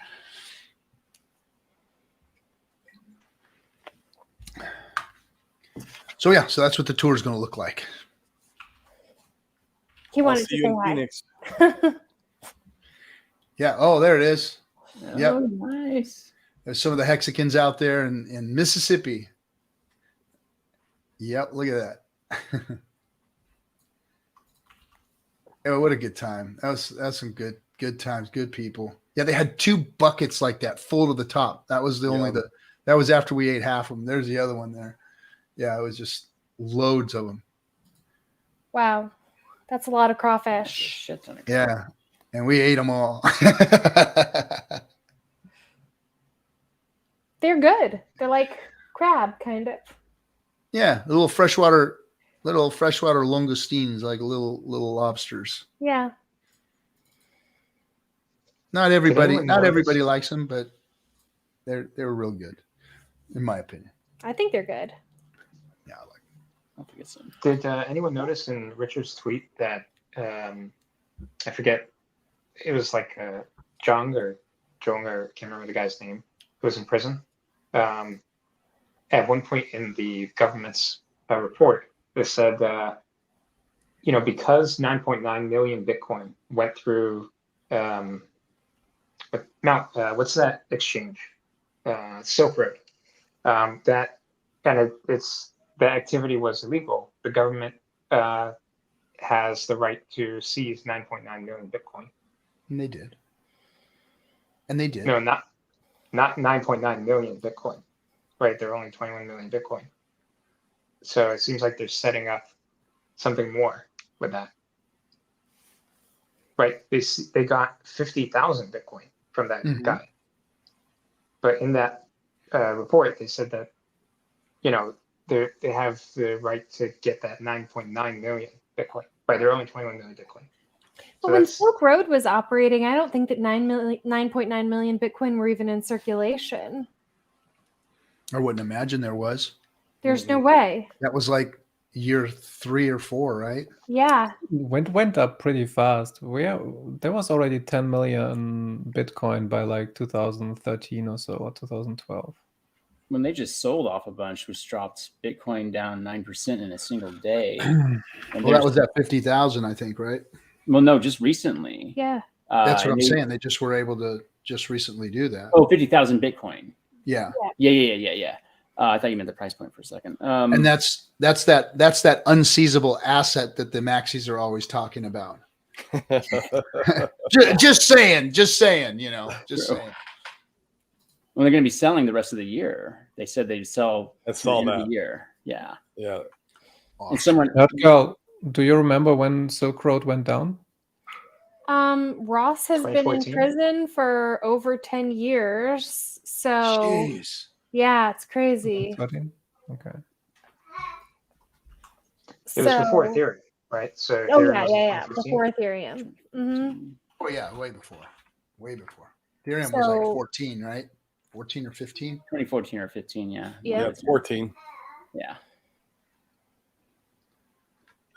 So yeah, so that's what the tour is going to look like. He I'll wanted see to you say in hi. Phoenix. Yeah. Oh, there it is. Yep. Oh, nice. There's some of the Hexicans out there in Mississippi. Yep. Look at that. Oh, what a good time. That's some good times, good people. Yeah, they had 2 buckets like that full to the top. That was that was after we ate half of them. There's the other one there. Yeah, it was just loads of them. Wow. That's a lot of crawfish. Shit ton of crap. Yeah. And we ate them all. They're good. They're like crab, kind of. Yeah, little freshwater langoustines, like little lobsters. Yeah. Not everybody anyone notice- likes them, but they're real good, in my opinion. I think they're good. Yeah, I like I'll have to get some. Did anyone notice in Richard's tweet that I forget, it was like Jong or I can't remember the guy's name, who was in prison. At one point in the government's report, they said, because 9.9 million Bitcoin went through, what's that exchange? Silk Road. That kind of the activity was illegal. The government has the right to seize 9.9 million Bitcoin. And they did. No, not 9.9 million Bitcoin. Right, they're only 21 million Bitcoin. So it seems like they're setting up something more with that. Right, they got 50,000 Bitcoin from that guy. But in that report, they said that, they have the right to get that 9.9 million Bitcoin. Right, they're only 21 million Bitcoin. But when Silk Road was operating, I don't think that 9.9 million Bitcoin were even in circulation. I wouldn't imagine there was. There's no way. That was like year 3 or 4, right? Yeah. Went up pretty fast. There was already 10 million Bitcoin by like 2013 or so, or 2012. When they just sold off a bunch, which dropped Bitcoin down 9% in a single day. Well, that was at 50,000, I think, right? Well, no, just recently. Yeah. That's what I'm saying. They just were able to just recently do that. Oh, 50,000 Bitcoin. Yeah. Yeah. I thought you meant the price point for a second. And that's that unseizable asset that the maxis are always talking about. just saying, saying. Well, they're going to be selling the rest of the year. They said they'd sell That's through all the end of that. the year. Yeah. Yeah. Awesome. And someone. Girl, do you remember when Silk Road went down? Ross has been in 2014? prison for over 10 years. So Jeez. yeah, it's crazy. 13? Okay. It was before Ethereum, right? So Oh Ethereum was in yeah. 2015. Before Ethereum. Hmm. Oh yeah, way before. Ethereum was like So- 14, right? 14 or 15. 2014 or 15, yeah. Yeah. It's 14. Yeah.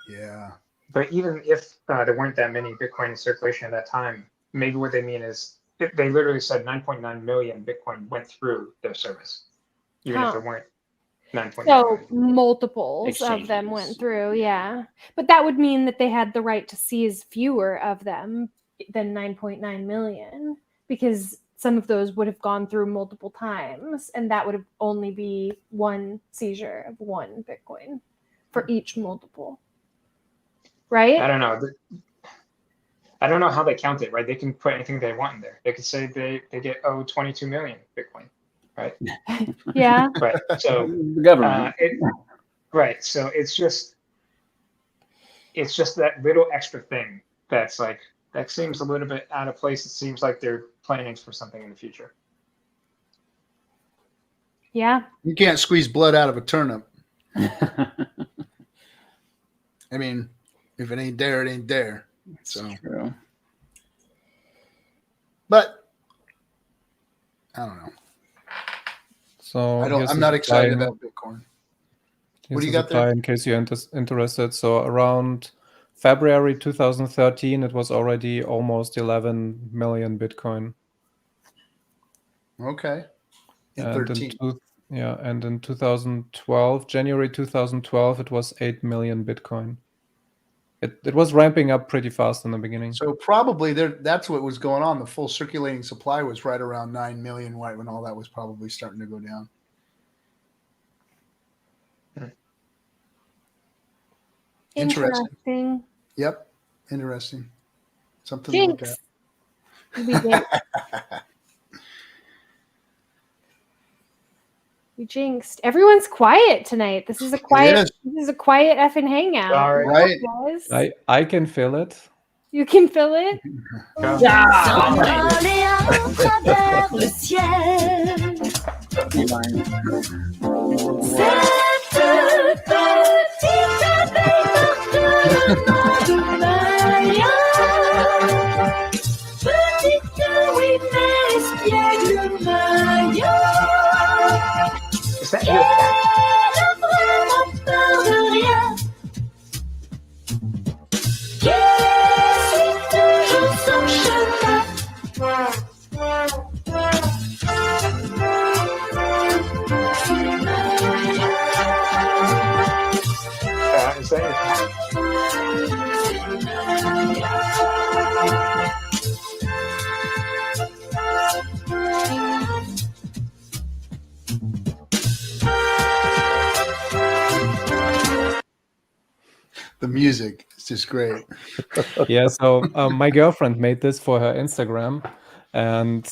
Yeah. But even if there weren't that many Bitcoin in circulation at that time, maybe what they mean is they literally said 9.9 million Bitcoin went through their service, even if Huh. there weren't 9.9 So million. multiples of them went Exchanges. through, yeah. But that would mean that they had the right to seize fewer of them than 9.9 million, because some of those would have gone through multiple times, and that would have only be one seizure of one Bitcoin for each multiple. Right? I don't know. I don't know how they count it, right? They can put anything they want in there. They could say they get 22 million Bitcoin, right? Yeah. Right. So The government. right. So it's just that little extra thing that's like That seems a little bit out of place. It seems like they're planning for something in the future. Yeah. You can't squeeze blood out of a turnip. I mean, if it ain't there, it ain't there. So, True. but I don't know. So I'm not excited about Bitcoin. What do you got there? In case you're interested. So around February 2013, it was already almost 11 million Bitcoin. Okay. In And 13. and in 2012, January 2012, it was 8 million Bitcoin. It was ramping up pretty fast in the beginning. So probably that's what was going on. The full circulating supply was right around 9 million right when all that was probably starting to go down. Interesting. Yep. Interesting. Something Jinx. to look at. We jinxed. Everyone's quiet tonight. This is a quiet FN Hangout. Sorry. Right. Guys. I can feel it. You can feel it? Is that your cat? Is that your cat? The music is just great. Yeah, so my girlfriend made this for her Instagram, and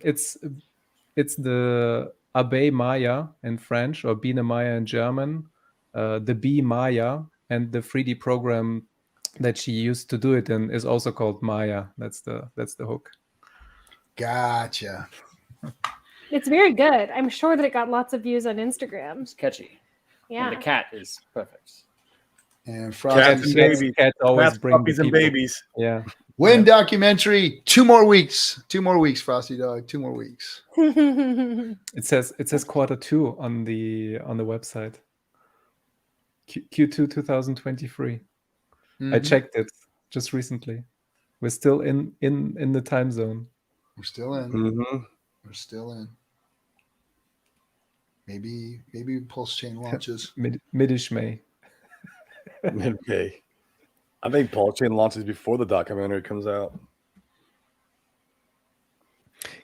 it's the Abe Maya in French, or Biene Maya in German, the B Maya, and the 3D program that she used to do it in is also called Maya. That's the hook. Gotcha. It's very good. I'm sure that it got lots of views on Instagram. It's catchy. Yeah. And the cat is perfect. And Cats and babies. Cats always Cats, bring puppies, the and people. babies. Yeah. Win documentary. 2 more weeks. 2 more weeks, Frosty Dog. 2 more weeks. It says Q2 on the website. Q2 2023. I checked it just recently. We're still in the time zone. We're still in. Mm-hmm. We're still in. Maybe PulseChain launches. Midish May. Mid-May. I think PulseChain launches before the documentary comes out.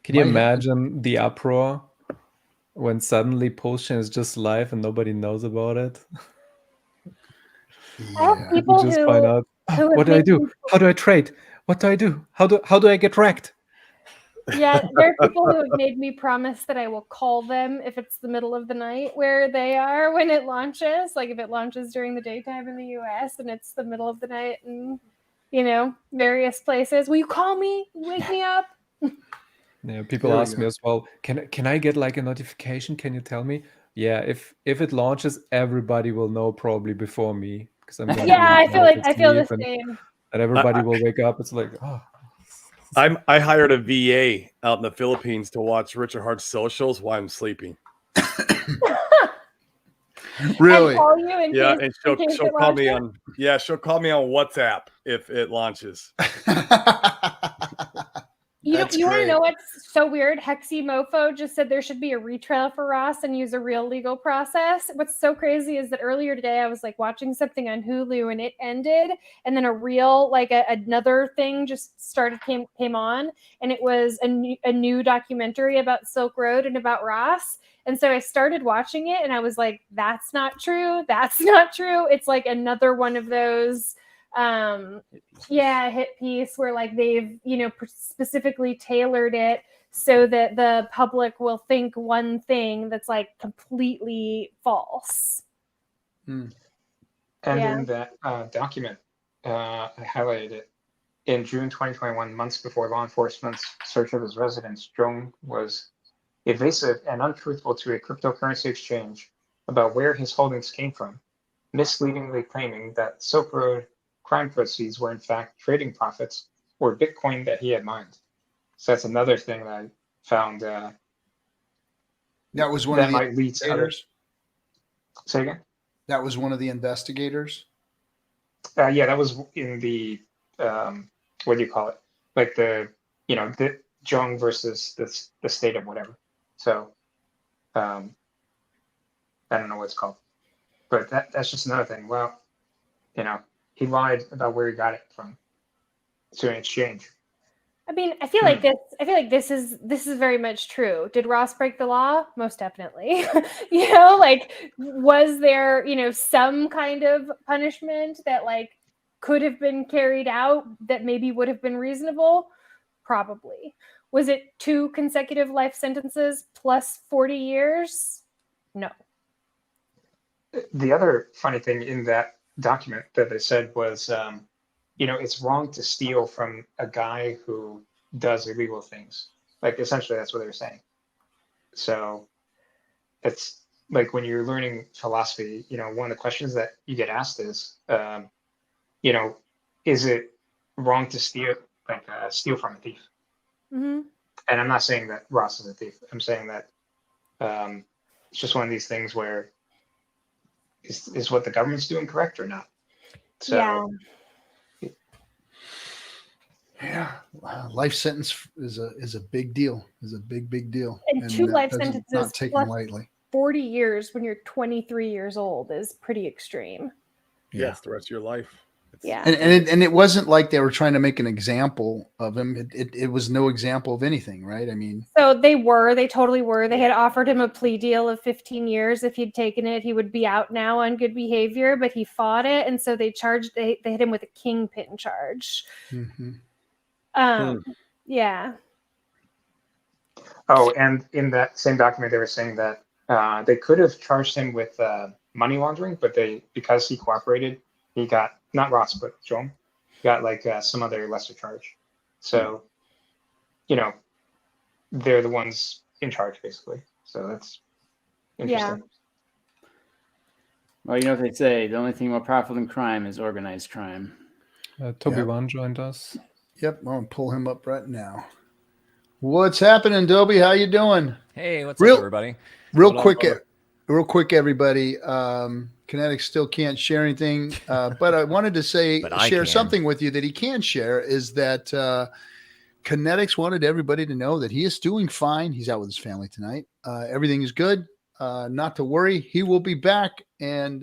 Can you imagine the uproar when suddenly PulseChain is just live and nobody knows about it? Yeah. People just who, find out, who what do I do? How do I trade? What do I do? How do I get wrecked? Yeah, there are people who have made me promise that I will call them if it's the middle of the night where they are when it launches. Like if it launches during the daytime in the US and it's the middle of the night in, various places. Will you call me? Wake me up? Yeah, people ask me as well, can I get like a notification? Can you tell me? Yeah, if it launches, everybody will know probably before me. Because I'm I feel the same. And everybody will wake up. It's like, oh. I hired a VA out in the Philippines to watch Richard Hart's socials while I'm sleeping. Really? And call you in Yeah, case, and in case she'll it call me launches? she'll call me on WhatsApp if it launches. You want to great. know what's so weird? Hexy Mofo just said there should be a retrial for Ross and use a real legal process. What's so crazy is that earlier today I was like watching something on Hulu and it ended, and then a real another thing just came on, and it was a new documentary about Silk Road and about Ross. And so I started watching it and I was like, that's not true. That's not true. It's like another one of those hit piece where like they've specifically tailored it so that the public will think one thing that's like completely false. And in that document, I highlighted it. in June 2021, months before law enforcement's search of his residence, Zhong was evasive and untruthful to a cryptocurrency exchange about where his holdings came from, misleadingly claiming that Silk Road crime proceeds were in fact trading profits or Bitcoin that he had mined. So that's another thing that I found That was one that of the might lead to other. investigators. Say again? That was one of the investigators. Yeah, that was in the what do you call it? Like the Zhong versus the state of whatever. So I don't know what it's called, but that's just another thing. Well, he lied about where he got it from to an exchange. I mean, I feel like this is very much true. Did Ross break the law? Most definitely. Like, was there, some kind of punishment that like could have been carried out that maybe would have been reasonable? Probably. Was it 2 consecutive life sentences plus 40 years? No. The other funny thing in that document that they said was, it's wrong to steal from a guy who does illegal things. Like, essentially, that's what they were saying. So it's like when you're learning philosophy, one of the questions that you get asked is, is it wrong to steal from a thief? Mm-hmm. And I'm not saying that Ross is a thief. I'm saying that it's just one of these things where is what the government's doing correct or not? So, yeah. Yeah, life sentence is a big deal. Is a big deal. And 2 life sentences not taken plus lightly. 40 years when you're 23 years old is pretty extreme. Yeah, it's the rest of your life. Yeah, and it wasn't like they were trying to make an example of him. It was no example of anything, right? I mean, so they totally were. They had offered him a plea deal of 15 years. If he'd taken it, he would be out now on good behavior, but he fought it, and so they hit him with a kingpin charge. mm-hmm. Yeah. Oh, and in that same document, they were saying that they could have charged him with money laundering, but because he cooperated, he got, not Ross, but Zhong, got like some other lesser charge. So, they're the ones in charge, basically. So that's interesting. Yeah. Well, you know what they say, the only thing more powerful than crime is organized crime. Toby Wan joined us. Yep, I'm gonna pull him up right now. What's happening, Dobie? How you doing? Hey, what's up, everybody? Real quick, everybody. Kinetics still can't share anything, but I wanted to share something with you that he can share. Is that Kinetics wanted everybody to know that he is doing fine. He's out with his family tonight. Everything is good. Not to worry. He will be back, and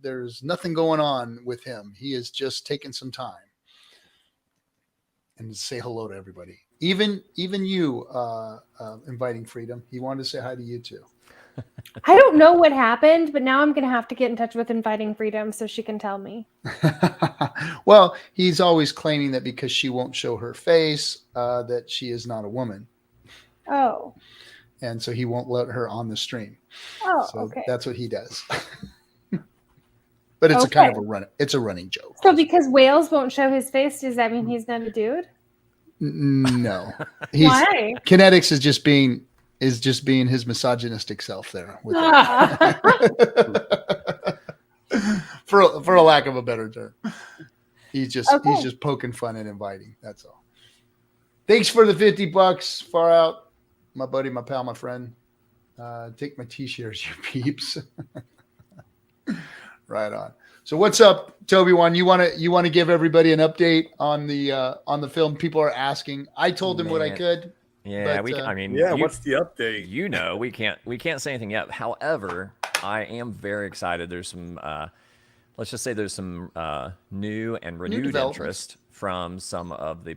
there's nothing going on with him. He is just taking some time. And say hello to everybody, even you, inviting freedom. He wanted to say hi to you too. I don't know what happened, but now I'm going to have to get in touch with inviting freedom so she can tell me. Well, he's always claiming that because she won't show her face, that she is not a woman. Oh. And so he won't let her on the stream. Oh, so okay. That's what he does. But it's a kind of a running joke. So because whales won't show his face, does that mean he's not a dude? No. Why? Kinetics is just being his misogynistic self there. With for a lack of a better term. He's just poking fun and inviting. That's all. Thanks for the $50. Far out. My buddy, my pal, my friend. Take my t-shirts, you peeps. Right on. So what's up, Toby One? You want to give everybody an update on the film? People are asking. I told them what I could. Yeah, but, what's the update? We can't say anything yet. However, I am very excited. There's some let's just say there's some new and renewed interest from some of the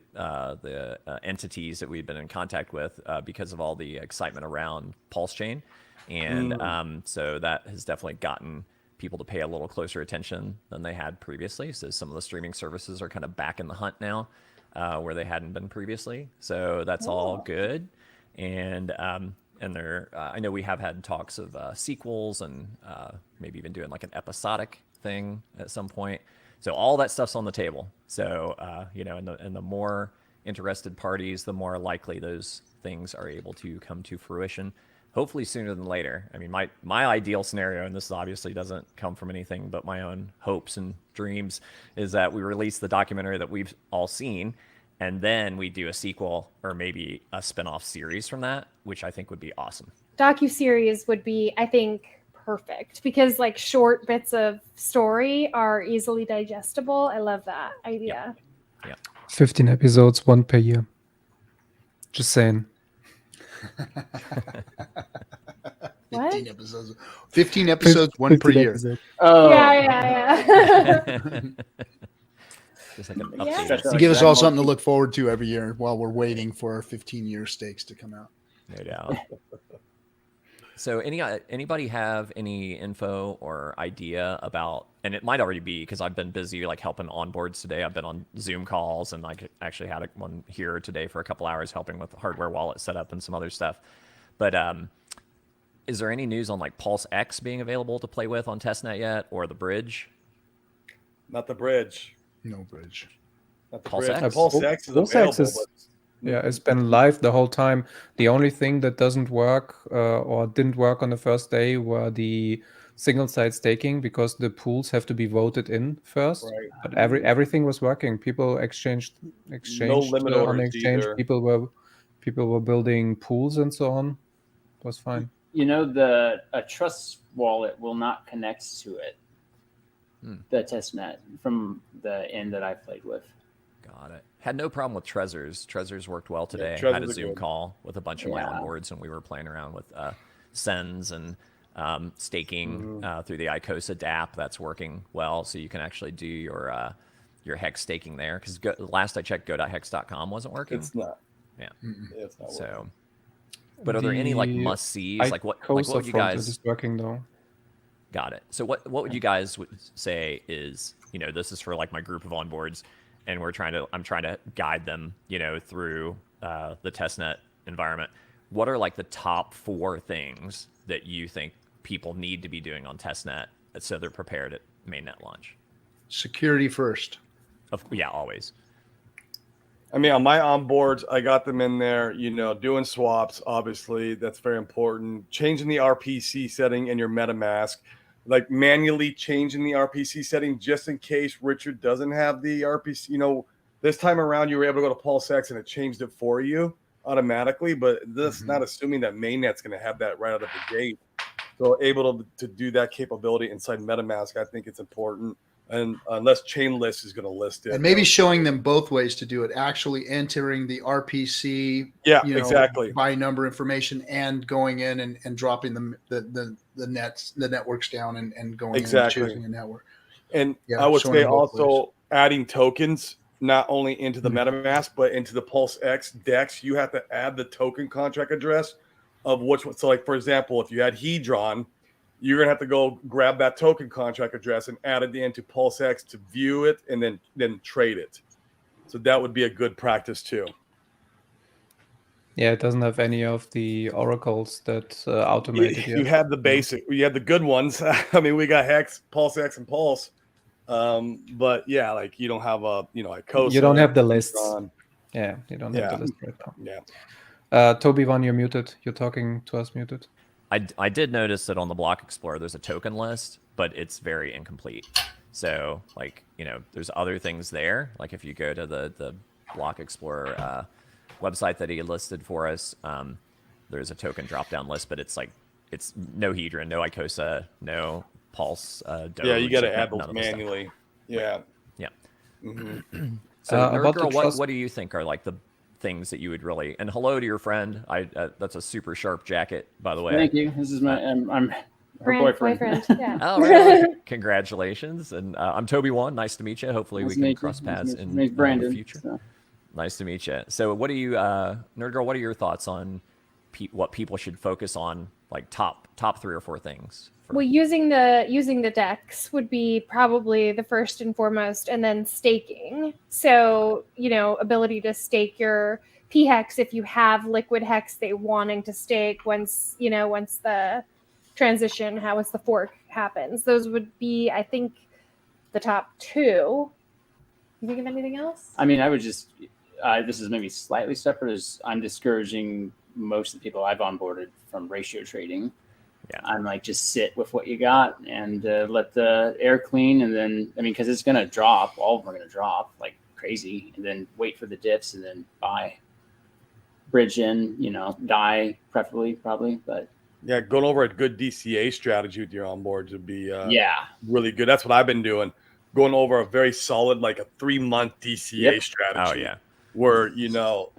entities that we've been in contact with because of all the excitement around PulseChain, and so that has definitely gotten people to pay a little closer attention than they had previously. So some of the streaming services are kind of back in the hunt now, where they hadn't been previously. So that's all good. And there, I know we have had talks of sequels and maybe even doing like an episodic thing at some point. So all that stuff's on the table. So and the more interested parties, the more likely those things are able to come to fruition. Hopefully sooner than later. I mean, my ideal scenario, and this obviously doesn't come from anything but my own hopes and dreams, is that we release the documentary that we've all seen, and then we do a sequel or maybe a spin-off series from that, which I think would be awesome. Docuseries would be, I think, perfect because like short bits of story are easily digestible. I love that idea. Yeah. 15 episodes, one per year. Just saying. 15 episodes, one per year. Oh, Yeah. Just like an Yeah. update. To give us all something to look forward to every year while we're waiting for our 15-year stakes to come out. No doubt. So anybody have any info or idea about, and it might already be because I've been busy like helping onboards today. I've been on Zoom calls and like actually had one here today for a couple hours helping with hardware wallet setup and some other stuff. But is there any news on like PulseX being available to play with on testnet yet, or the bridge? Not the bridge. No bridge. Not the PulseX. bridge. PulseX is PulseX available. is- Yeah, it's been live the whole time. The only thing that doesn't work or didn't work on the first day were the single site staking because the pools have to be voted in first. Right. But everything was working. People exchanged limit on orders the exchange. either. People were building pools and so on. It was fine. you know, a trust wallet will not connect to it. The testnet from the end that I played with. Got it. Had no problem with Trezors. Trezors worked well today. Yeah, had a Trezors are Zoom good. call with a bunch of my onboards, and we were playing around with sends and staking through the ICOSA DApp. That's working well, so you can actually do your hex staking there. Because last I checked, go.hex.com wasn't working. It's not. Yeah. It's not working. So, but are there any like must sees? Like what would you guys? Is working though. Got it. So what would you guys say is, this is for like my group of onboards, and I'm trying to guide them, through the testnet environment. What are like the top 4 things that you think people need to be doing on testnet so they're prepared at mainnet launch? Security first. Yeah, always. I mean, on my onboards, I got them in there, doing swaps, obviously. That's very important. Changing the RPC setting in your MetaMask, like manually changing the RPC setting just in case Richard doesn't have the RPC. This time around, you were able to go to PulseX and it changed it for you automatically, but that's not assuming that mainnet's going to have that right out of the gate. So able to do that capability inside MetaMask, I think it's important. And unless Chainlist is going to list it. And maybe showing them both ways to do it, actually entering the RPC exactly. by number information and going in and dropping the networks down and going in and choosing a network. And I would say also adding tokens, not only into the MetaMask, but into the PulseX DEX. You have to add the token contract address of which one. So like, for example, if you had Hedron, you're going to have to go grab that token contract address and add it into PulseX to view it and then trade it. So that would be a good practice too. Yeah, it doesn't have any of the oracles that automated. You had the basic. You had the good ones. I mean, we got Hex, PulseX, and Pulse. But yeah, like you don't have ICOSA. You don't have the lists. Yeah, you don't have the list right now. Yeah. Toby, one, you're muted. You're talking to us muted. I did notice that on the Block Explorer, there's a token list, but it's very incomplete. So, like, there's other things there. Like, if you go to the Block Explorer website that he listed for us, there's a token drop-down list, but it's no Hedron, no ICOSA, no Pulse. Doge, you got to add those manually. Yeah. Yeah. Mm-hmm. So, Nerd Girl, what do you think are, like, the things that you would really, and hello to your friend. That's a super sharp jacket, by the way. Thank you. This is I'm her boyfriend. Yeah. Oh, really? Congratulations. And I'm Toby One. Nice to meet you. Hopefully we can cross paths in the future. So. Nice to meet you. So what do you, Nerd Girl, what are your thoughts on what people should focus on, like top 3 or 4 things? Well, using the DEX would be probably the first and foremost, and then staking. So, ability to stake your p-hex if you have liquid hex they wanting to stake once the transition, once the fork happens. Those would be, I think, the top two. You think of anything else? I mean, I would just, this is maybe slightly separate, is I'm discouraging most of the people I've onboarded from ratio trading. Yeah. I'm like, just sit with what you got and let the air clean. And then, I mean, because it's going to drop, all of them are going to drop like crazy, and then wait for the dips and then buy, bridge in, you know, die preferably, probably. But yeah, going over a good DCA strategy with your onboards would be yeah, really good. That's what I've been doing. Going over a very solid, like a 3-month DCA strategy. Oh, yeah. Where, you know,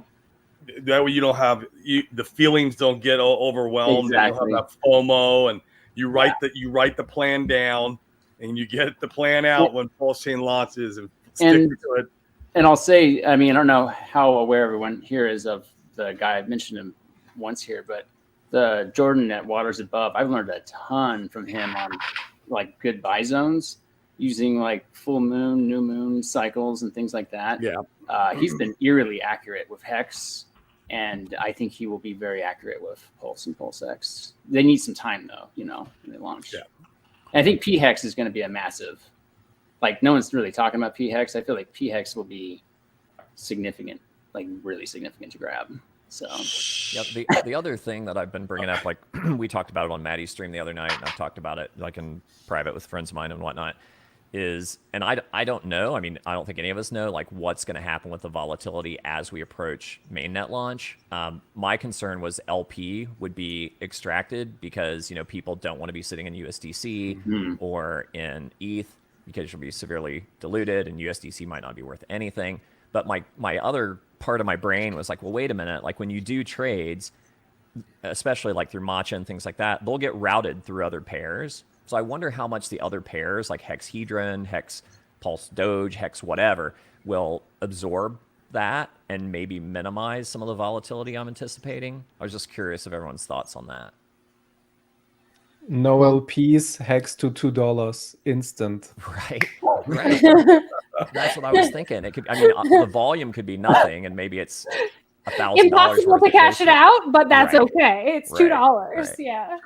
that way you don't have the feelings don't get overwhelmed. Exactly. And you don't have that FOMO, and you write the plan down, and you get the plan out when PulseChain launches, and stick to it. And I'll say, I mean, I don't know how aware everyone here is of the guy. I've mentioned him once here, but the Jordan at Waters Above, I've learned a ton from him on like good buy zones using like full moon, new moon cycles and things like that. Yeah. He's been eerily accurate with Hex, and I think he will be very accurate with Pulse and PulseX. They need some time though, you know, when they launch. Yeah. And I think P-Hex is going to be a massive, like no one's really talking about P-Hex. I feel like P-Hex will be significant, like really significant to grab. So yeah, the other thing that I've been bringing up, like we talked about it on Maddie's stream the other night, and I've talked about it like in private with friends of mine and whatnot, is, and I don't know, I mean, I don't think any of us know like what's going to happen with the volatility as we approach mainnet launch. My concern was LP would be extracted because, you know, people don't want to be sitting in USDC or in ETH because you'll be severely diluted and USDC might not be worth anything. But my other part of my brain was like, well, wait a minute, like when you do trades, especially like through Matcha and things like that, they'll get routed through other pairs. So I wonder how much the other pairs like Hexhedron, Hex Pulse Doge, Hex whatever will absorb that and maybe minimize some of the volatility I'm anticipating. I was just curious of everyone's thoughts on that. No LPs, Hex to $2 instant. Right. That's what I was thinking. It could, I mean, the volume could be nothing, and maybe it's $1,000. Impossible to cash it out, but that's okay. It's $2. Right. Yeah.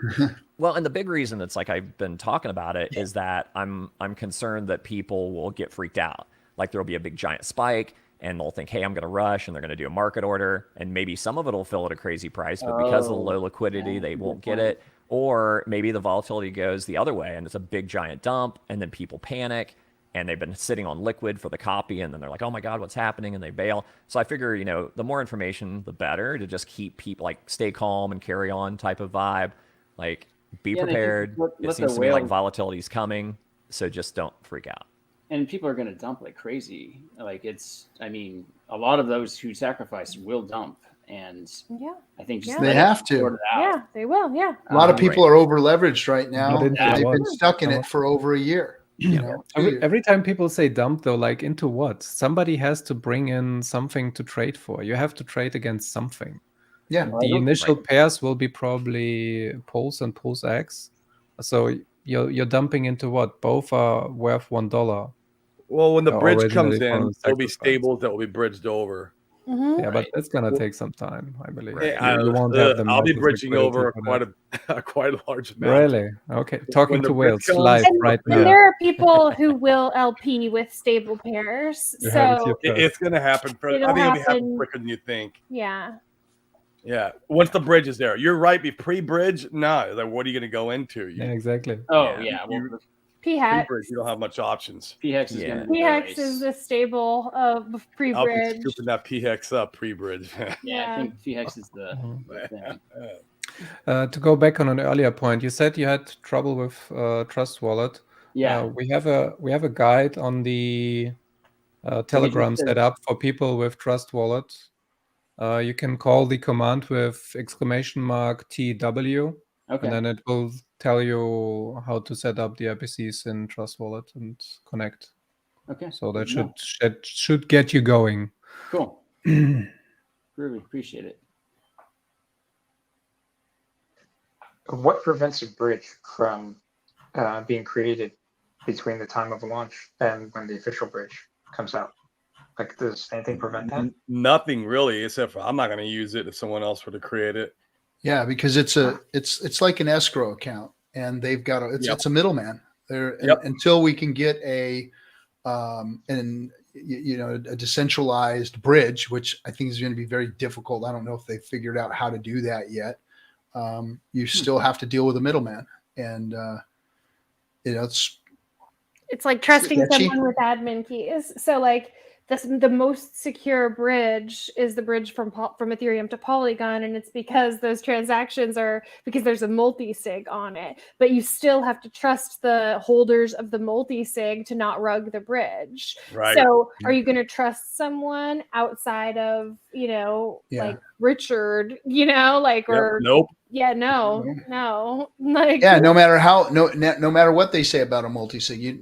Well, and the big reason that's like I've been talking about it is that I'm concerned that people will get freaked out. Like there'll be a big giant spike, and they'll think, hey, I'm going to rush, and they're going to do a market order, and maybe some of it will fill at a crazy price, but because of the low liquidity, they won't get it. Or maybe the volatility goes the other way, and it's a big giant dump, and then people panic, and they've been sitting on liquid for the copy, and then they're like, oh my God, what's happening? And they bail. So I figure, you know, the more information, the better, to just keep people like stay calm and carry on type of vibe. Like be prepared. It seems to me like volatility is coming. So just don't freak out. And people are going to dump like crazy. Like it's, I mean, a lot of those who sacrifice will dump. And I think just they have to. Yeah, they will. Yeah. A lot of people are over leveraged right now. They've been stuck in it Dump. for over a year. You know, Every time people say dump, though, like into what? Somebody has to bring in something to trade for. You have to trade against something. Yeah. The initial pairs will be probably Pulse and PulseX. So you're dumping into what? Both are worth $1. Well, when the bridge comes originally in, from there'll be sacrifice. stables that will be bridged over. Yeah, but it's gonna take some time, I believe. Right. You won't have the I'll be massive bridging liquidity over for quite a large amount. Really? Okay. Talking When to the bridge Wales comes- live right And now. there are people who will LP with stable pairs. You heard it So here It's going to happen. I think it'll be happening happen. quicker than you think. yeah. Yeah. Once the bridge is there, you're right. Be pre-bridge. No, like what are you going to go into? Yeah, exactly. Oh, Yeah. yeah. Well, P-Hex. Pre-bridge, you don't have much options. P-Hex is Yeah. going to be P-Hex is the stable of I'll be pre-bridge. scooping that PX up pre-bridge. Yeah, I think P-Hex is the thing. To go back on an earlier point, you said you had trouble with Trust Wallet. Yeah. We have a guide on the Telegram said- set up for people with Trust Wallet. You can call the command with !TW, Okay. and then it will tell you how to set up the IPCs in Trust Wallet and connect. Okay. So that Yeah. should get you going. Cool. Really appreciate it. What prevents a bridge from being created between the time of launch and when the official bridge comes out? Like, does anything prevent that? Nothing really, except for I'm not going to use it if someone else were to create it. Yeah, because it's like an escrow account, and they've got it's a middleman there until we can get a and a decentralized bridge, which I think is going to be very difficult. I don't know if they figured out how to do that yet. You still have to deal with a middleman, and it's like trusting sketchy. someone with admin keys. So like the most secure bridge is the bridge from Ethereum to Polygon, and it's because those transactions are because there's a multi-sig on it. But you still have to trust the holders of the multi-sig to not rug the bridge. Right. So are you going to trust someone outside of like Richard? Or nope. Yeah, no. Like no matter what they say about a multi-sig,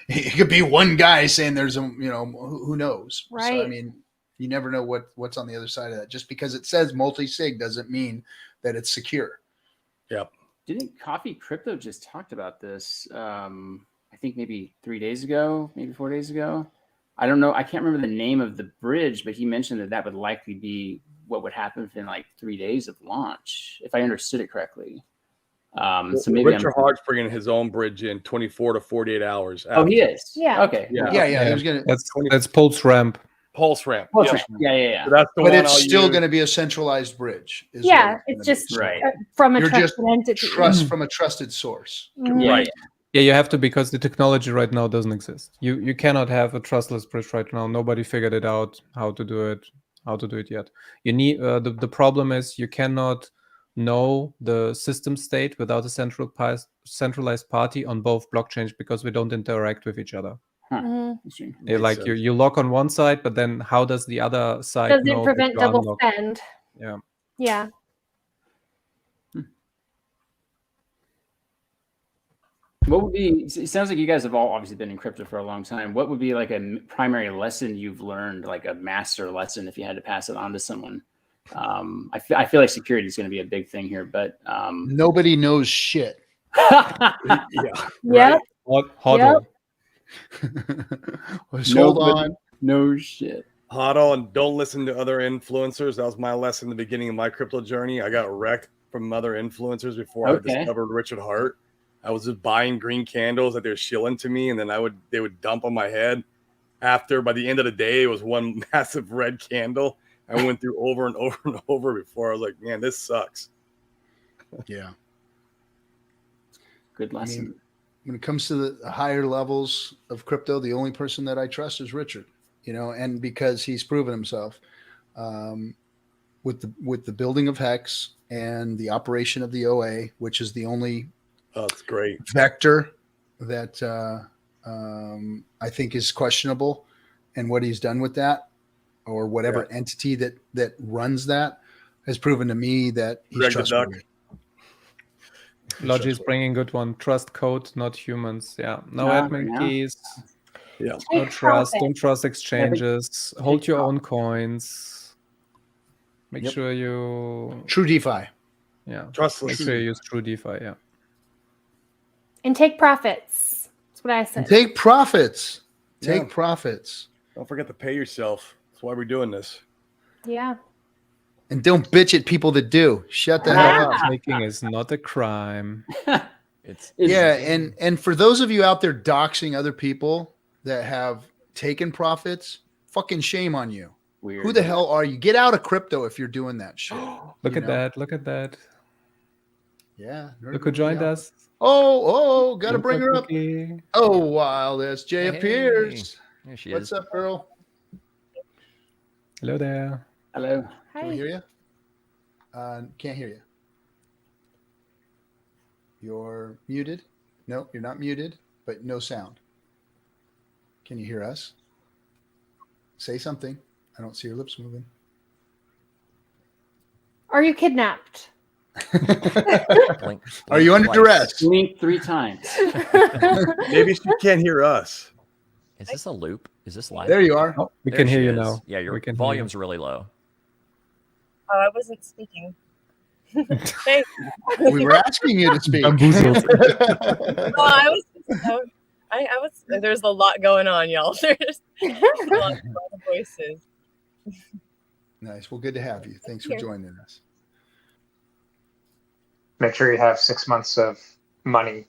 it could be one guy saying there's who knows, right? So I mean, you never know what's on the other side of that. Just because it says multi-sig doesn't mean that it's secure. Yep. Didn't Coffee Crypto just talked about this? I think maybe 3 days ago, maybe 4 days ago. I don't know. I can't remember the name of the bridge, but he mentioned that would likely be what would happen within like 3 days of launch, if I understood it correctly. So maybe Richard Hart's bringing his own bridge in 24 to 48 hours. Oh, he is. Yeah. Okay. Yeah. He was gonna. That's Pulse Ramp. Pulse Ramp. Yeah. So that's the but one it's I'll still use. going to be a centralized bridge. It's just right from a You're trusted just entity. Trust from a trusted source. Right. Yeah, you have to, because the technology right now doesn't exist. You cannot have a trustless bridge right now. Nobody figured it out how to do it yet. You need the problem is you cannot know the system state without a centralized party on both blockchains, because we don't interact with each other. Like you lock on one side, but then how does the other side Does know it prevent that you double unlock? spend? Yeah. What would be? It sounds like you guys have all obviously been in crypto for a long time. What would be like a primary lesson you've learned, like a master lesson, if you had to pass it on to someone? I feel like security is going to be a big thing here, but nobody knows shit. Yep. Hodl. Hold on. No shit. Hodl, and don't listen to other influencers. That was my lesson in the beginning of my crypto journey. I got wrecked from other influencers before I discovered Richard Hart. I was just buying green candles that they're shilling to me, and then they would dump on my head. By the end of the day, it was one massive red candle. I went through over and over and over before I was like, man, this sucks. Yeah. Good lesson. I mean, when it comes to the higher levels of crypto, the only person that I trust is Richard, and because he's proven himself with the building of Hex and the operation of the OA, which is the only that's great vector that I think is questionable, and what he's done with that, or whatever entity that runs that, has proven to me that he's trustworthy. Logi is bringing good one. Trust code, not humans. Yeah. No admin keys. Yeah. No trust. Don't trust exchanges. Hold your own coins. Make sure you true DeFi. Yeah. Trustless. Make sure you use true DeFi. Yeah. And take profits. That's what I said. Take profits. Take profits. Don't forget to pay yourself. That's why we're doing this. Yeah. And don't bitch at people that do. Shut the hell up. Taking is not a crime. And for those of you out there doxing other people that have taken profits, fucking shame on you. Weird. Who the hell are you? Get out of crypto if you're doing that shit. Look at that. Yeah. Look who joined us. Oh, gotta bring her up. Oh, Wild SJ appears. There she is. What's up, girl? Hello there. Hello. Hi. Can we hear you? Can't hear you. You're muted. No, you're not muted, but no sound. Can you hear us? Say something. I don't see your lips moving. Are you kidnapped? Blink Are you under twice. duress? Blink 3 times. Maybe she can't hear us. Is this a loop? Is this live? There you are. Oh, we There can hear she you is. now. Yeah, your We can hear volume's really low. Oh, I wasn't speaking. Hey. We were asking you to speak. Bamboozled. No, I was. There's a lot going on, y'all. There's a lot of voices. Nice. Well, good to have you. Thanks for joining us. Make sure you have 6 months of money,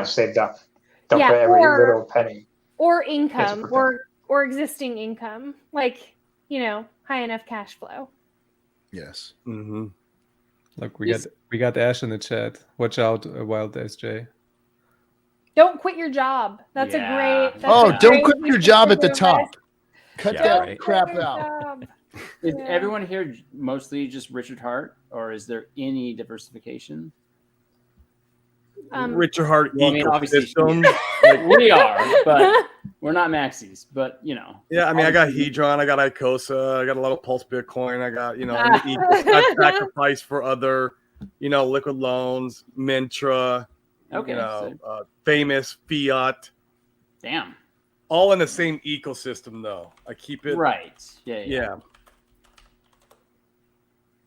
saved up. Don't Yeah, put every or- little penny. Or income, protect. or existing income, like, high enough cash flow. Yes. Mm-hmm. Look, we got Ash in the chat. Watch out, Wild SJ. Don't quit your job. That's Yeah. a great. That's Oh, a don't great quit your piece of job at the advice. top. Cut Yeah, that right. crap Quit your out. job. Is Yeah. everyone here mostly just Richard Hart, or is there any diversification? Richard Hart Well, I mean, obviously she ecosystem. is. Like, we are, but we're not maxis. But Yeah, I mean, I got obviously- Hedron, I got Icosa, I got a lot of Pulse Bitcoin, I got, I sacrifice for other, liquid loans, Mintra, Okay, famous fiat, damn. all in the same ecosystem though. I keep it Right. Yeah. Yeah.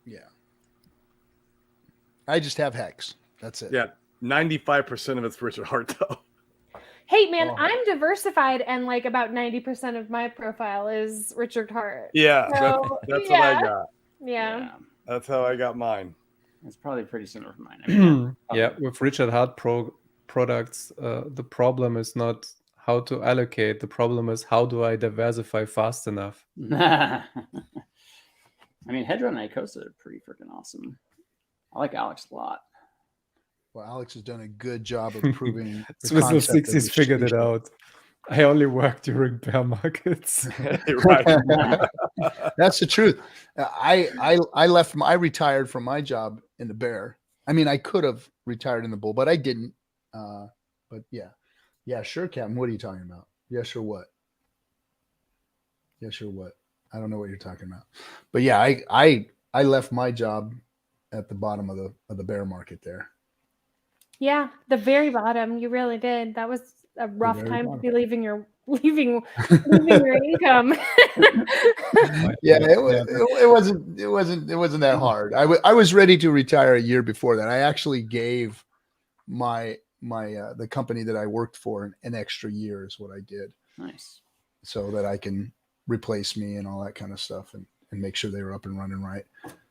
Yeah. I just have Hex. That's it. Yeah. 95% of it's Richard Hart though. Hey man, Oh. I'm diversified, and like about 90% of my profile is Richard Hart. Yeah, So, that's yeah. what I got. Yeah. That's how I got mine. It's probably pretty similar for mine. I mean, Yeah, with Richard Hart products, the problem is not how to allocate. The problem is how do I diversify fast enough? I mean, Hedron and Icosa are pretty freaking awesome. I like Alex a lot. Well, Alex has done a good job of proving the Swiss concept of 60s figured it exchange. out. I only work during bear markets. Right. That's the truth. I retired from my job in the bear. I mean, I could have retired in the bull, but I didn't. But yeah, sure, Captain. What are you talking about? Yeah, sure. What? Yeah, sure. What? I don't know what you're talking about. But yeah, I left my job at the bottom of the bear market there. Yeah, the very bottom. You really did. That was a rough very time to bottom. be leaving your income. Yeah, it wasn't that hard. I was ready to retire a year before that. I actually gave my the company that I worked for an extra year is what I did, Nice. so that I can replace me and all that kind of stuff and make sure they were up and running right.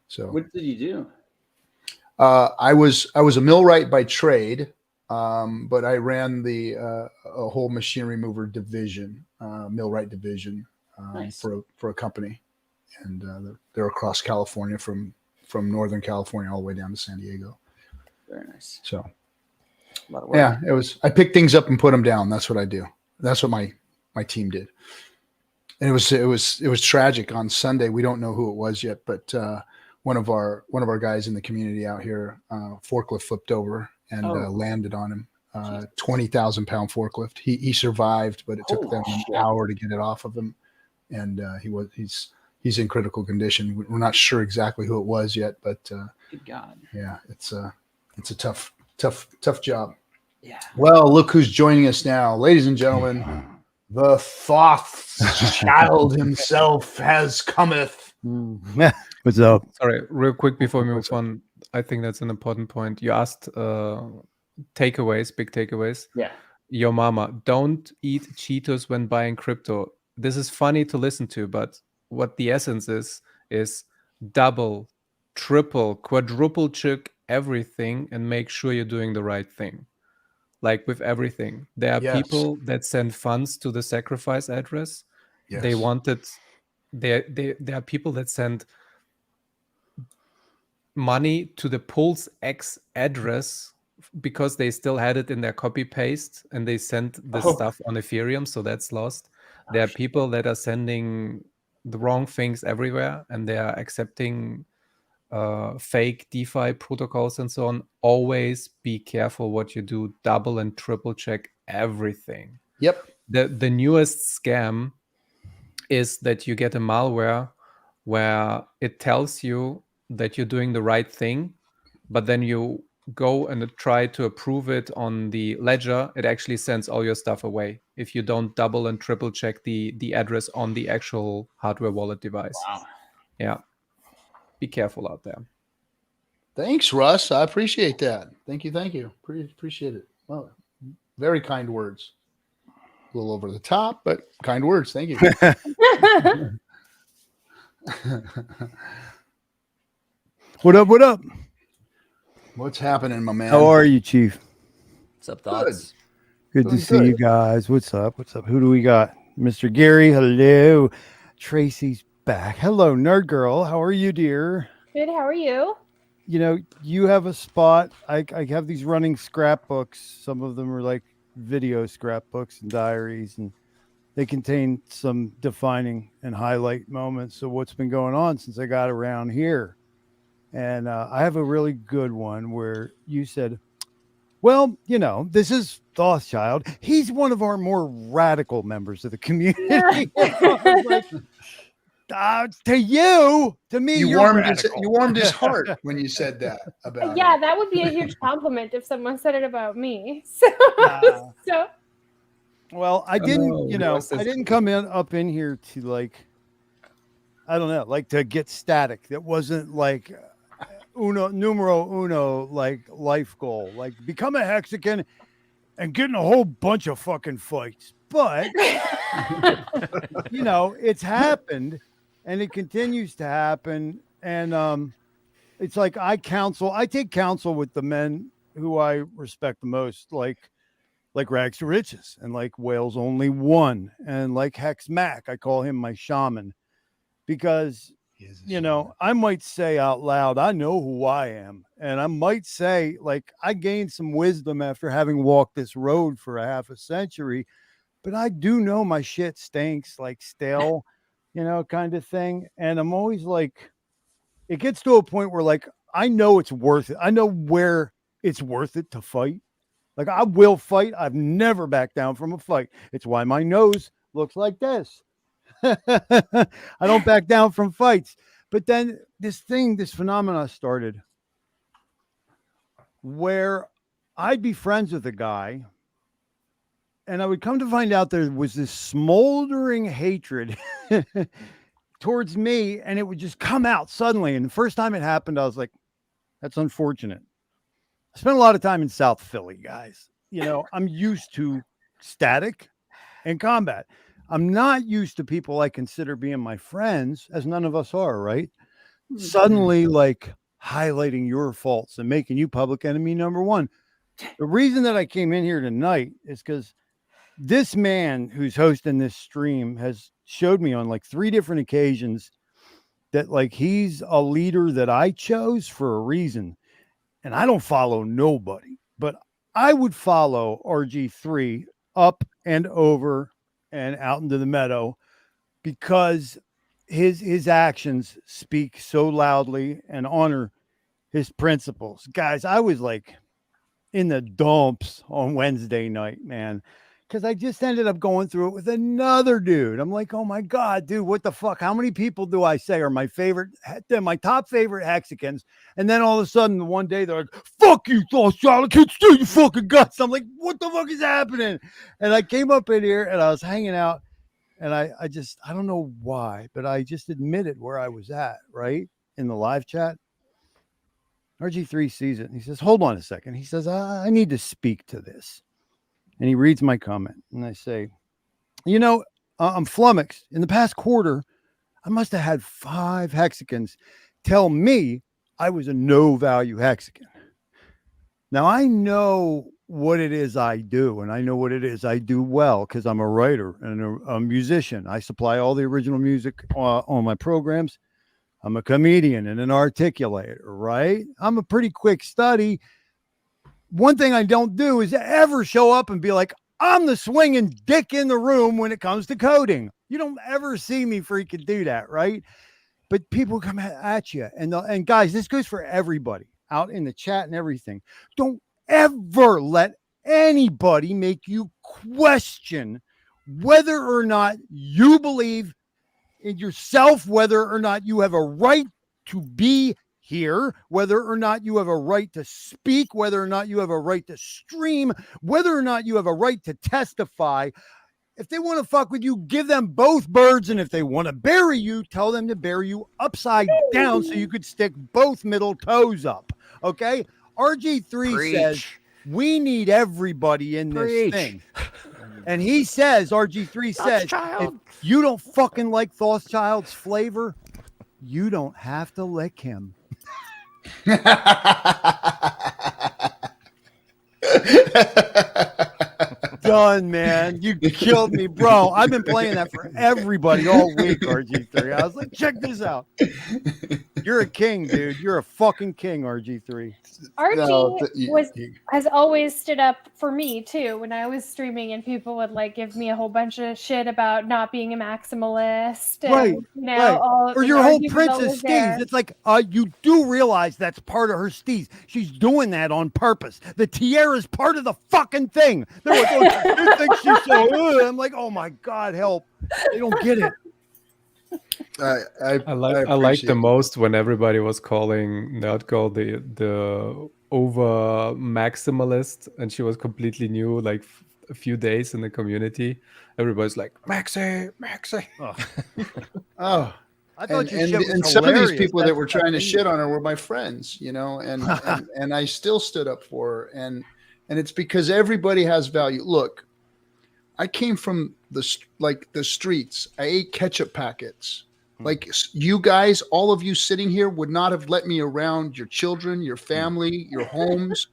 So What did you do? I was a millwright by trade, but I ran a whole machine remover division, millwright division, Nice. for a company, and they're across California from Northern California all the way down to San Diego. Very nice. So A lot of work. yeah, I picked things up and put them down. That's what I do. That's what my team did. And it was tragic on Sunday. We don't know who it was yet, but one of our guys in the community out here, forklift flipped over and landed on him. 20,000 pound forklift. He survived, but it took them an hour to get it off of him. And he's in critical condition. We're not sure exactly who it was yet, but Good God. yeah, it's a tough job. Yeah. Well, look who's joining us now, ladies and gentlemen. The Thoth child himself has cometh. What's up? Sorry, real quick before we move on, I think that's an important point. You asked takeaways, big takeaways. Yeah. Your mama, don't eat Cheetos when buying crypto. This is funny to listen to, but what the essence is double, triple, quadruple check everything and make sure you're doing the right thing. Like with everything, there are Yes. people that send funds to the sacrifice address. Yes. They wanted. There are people that send money to the Pulse X address because they still had it in their copy paste and they sent the stuff on Ethereum, so that's lost. There are people that are sending the wrong things everywhere and they are accepting fake DeFi protocols and so on. Always be careful what you do. Double and triple check everything. Yep. The newest scam is that you get a malware where it tells you that you're doing the right thing, but then you go and try to approve it on the ledger. It actually sends all your stuff away if you don't double and triple check the address on the actual hardware wallet device. Wow. Yeah. Be careful out there. Thanks, Russ. I appreciate that. Thank you. Appreciate it. Well, very kind words. A little over the top, but kind words. Thank you. What up? What up? What's happening, my man? How are you, Chief? What's up, thoughts? Good Doing to see you guys. What's up? What's up? Who do we got? Mr. Gary, hello. Tracy's back. Hello, Nerd Girl. How are you, dear? Good. How are you? You know, you have a spot. I have these running scrapbooks. Some of them are like video scrapbooks and diaries, and they contain some defining and highlight moments of what's been going on since I got around here. And I have a really good one where you said, well, you know, this is Rothschild. He's one of our more radical members of the community. I was like, to me, You you're warmed his heart when you said that about Yeah, him. that would be a huge compliment if someone said it about me. So Well, I didn't, yes, I didn't come up in here to like, I don't know, like to get static. That wasn't like numero uno, like life goal, like become a Hexican and get in a whole bunch of fucking fights. But, it's happened and it continues to happen. And it's like I take counsel with the men who I respect the most, like Rags to Riches and like Wales Only One and like Hex Mac. I call him my shaman because, I might say out loud, I know who I am. And I might say, like, I gained some wisdom after having walked this road for a half a century, but I do know my shit stinks, like stale, kind of thing. And I'm always like, it gets to a point where like, I know it's worth it. I know where it's worth it to fight. Like I will fight. I've never backed down from a fight. It's why my nose looks like this. I don't back down from fights. But then this phenomena started where I'd be friends with a guy and I would come to find out there was this smoldering hatred towards me, and it would just come out suddenly. And the first time it happened, I was like, that's unfortunate. I spent a lot of time in South Philly, guys. I'm used to static and combat. I'm not used to people I consider being my friends, as none of us are, right? Suddenly, like, highlighting your faults and making you public enemy number one. The reason that I came in here tonight is because this man who's hosting this stream has showed me on like 3 different occasions that like he's a leader that I chose for a reason. And I don't follow nobody, but I would follow RG3 up and over and out into the meadow because his actions speak so loudly and honor his principles. Guys, I was like in the dumps on Wednesday night, man, because I just ended up going through it with another dude. I'm like, oh my God, dude, what the fuck? How many people do I say are my top favorite Hexicans? And then all of a sudden, one day they're like, fuck you, Rothschild, I can't steal your fucking guts. I'm like, what the fuck is happening? And I came up in here and I was hanging out and I don't know why, but I just admitted where I was at, right? In the live chat. RG3 sees it and he says, hold on a second. He says, I need to speak to this. And he reads my comment and I say, I'm flummoxed. In the past quarter, I must have had 5 Hexicans tell me I was a no value Hexican. Now I know what it is I do, and I know what it is I do well because I'm a writer and a musician. I supply all the original music on my programs. I'm a comedian and an articulator, right? I'm a pretty quick study. One thing I don't do is ever show up and be like, I'm the swinging dick in the room when it comes to coding. You don't ever see me freaking do that, right? But people come at you. And guys, this goes for everybody out in the chat and everything. Don't ever let anybody make you question whether or not you believe in yourself, whether or not you have a right to be here, whether or not you have a right to speak, whether or not you have a right to stream, whether or not you have a right to testify. If they want to fuck with you, give them both birds. And if they want to bury you, tell them to bury you upside down so you could stick both middle toes up. Okay? RG3 says we need everybody in this thing. And he says, RG3 says, if you don't fucking like Rothschild's flavor, you don't have to lick him. done, man. You killed me, bro. I've been playing that for everybody all week, RG3. I was like, check this out. You're a king, dude. You're a fucking king, RG3. RG has always stood up for me too when I was streaming, and people would like give me a whole bunch of shit about not being a maximalist, and, right? All or your whole Princess steez. It's like you do realize that's part of her steez. She's doing that on purpose. The tiara is part of the fucking thing. They're like, oh, you think she's so? I'm like, oh my god, help! They don't get it. I like the most when everybody was calling Nerdgirl the over maximalist, and she was completely new, like a few days in the community. Everybody's like, Maxi. Oh, I thought and some of these people that were trying to shit on her were my friends, you know, and I still stood up for her, and it's because everybody has value. Look, I came from the streets. I ate ketchup packets. Like you guys, all of you sitting here would not have let me around your children, your family, your homes.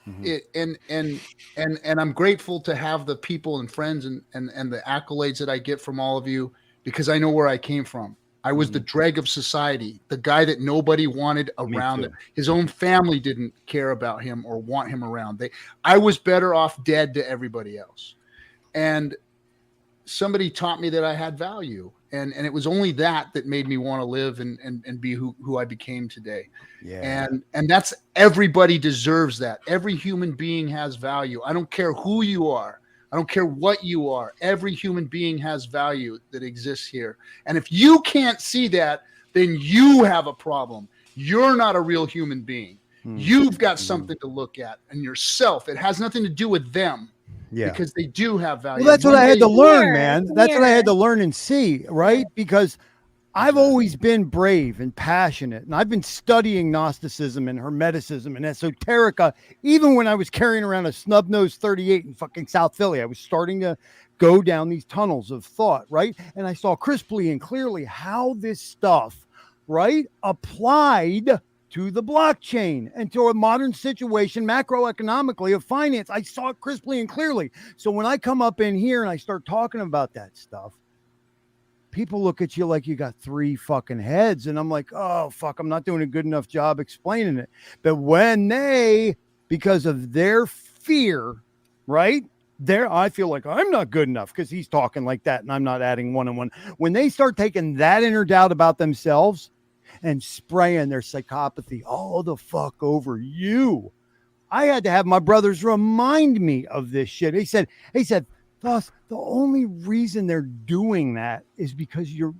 And I'm grateful to have the people and friends and the accolades that I get from all of you, because I know where I came from. I was the dreg of society, the guy that nobody wanted around. His own family didn't care about him or want him around. I was better off dead to everybody else. And somebody taught me that I had value. And it was only that made me want to live and be who I became today. Yeah. And that's, everybody deserves that. Every human being has value. I don't care who you are. I don't care what you are. Every human being has value that exists here. And if you can't see that, then you have a problem. You're not a real human being. You've got something to look at in yourself. It has nothing to do with them. Yeah, because they do have value. Well, that's what I had to learn, man. That's what I had to learn and see, right? Because I've always been brave and passionate, and I've been studying Gnosticism and Hermeticism and esoterica, even when I was carrying around a snub-nosed 38 in fucking South Philly. I was starting to go down these tunnels of thought, right? And I saw crisply and clearly how this stuff, right, applied to the blockchain and to a modern situation macroeconomically of finance. I saw it crisply and clearly. So when I come up in here and I start talking about that stuff, people look at you like you got three fucking heads. And I'm like, oh, fuck, I'm not doing a good enough job explaining it. But when they, because of their fear, right, I feel like I'm not good enough because he's talking like that and I'm not adding one on one. When they start taking that inner doubt about themselves and spraying their psychopathy all the fuck over you, I had to have my brothers remind me of this shit. He said, Thus, the only reason they're doing that is because you're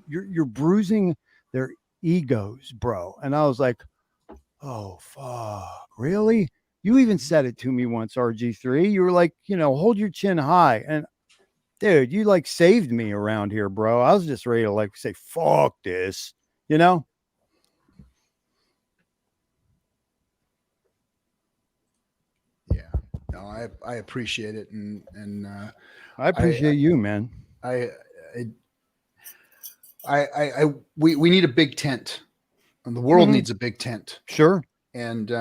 bruising their egos, bro. And I was like, oh fuck, really? You even said it to me once, RG3. You were like, hold your chin high. And dude, you like saved me around here, bro. I was just ready to like say, fuck this, Yeah. No, I appreciate it. And I appreciate you, man. We need a big tent, and the world needs a big tent. Sure. And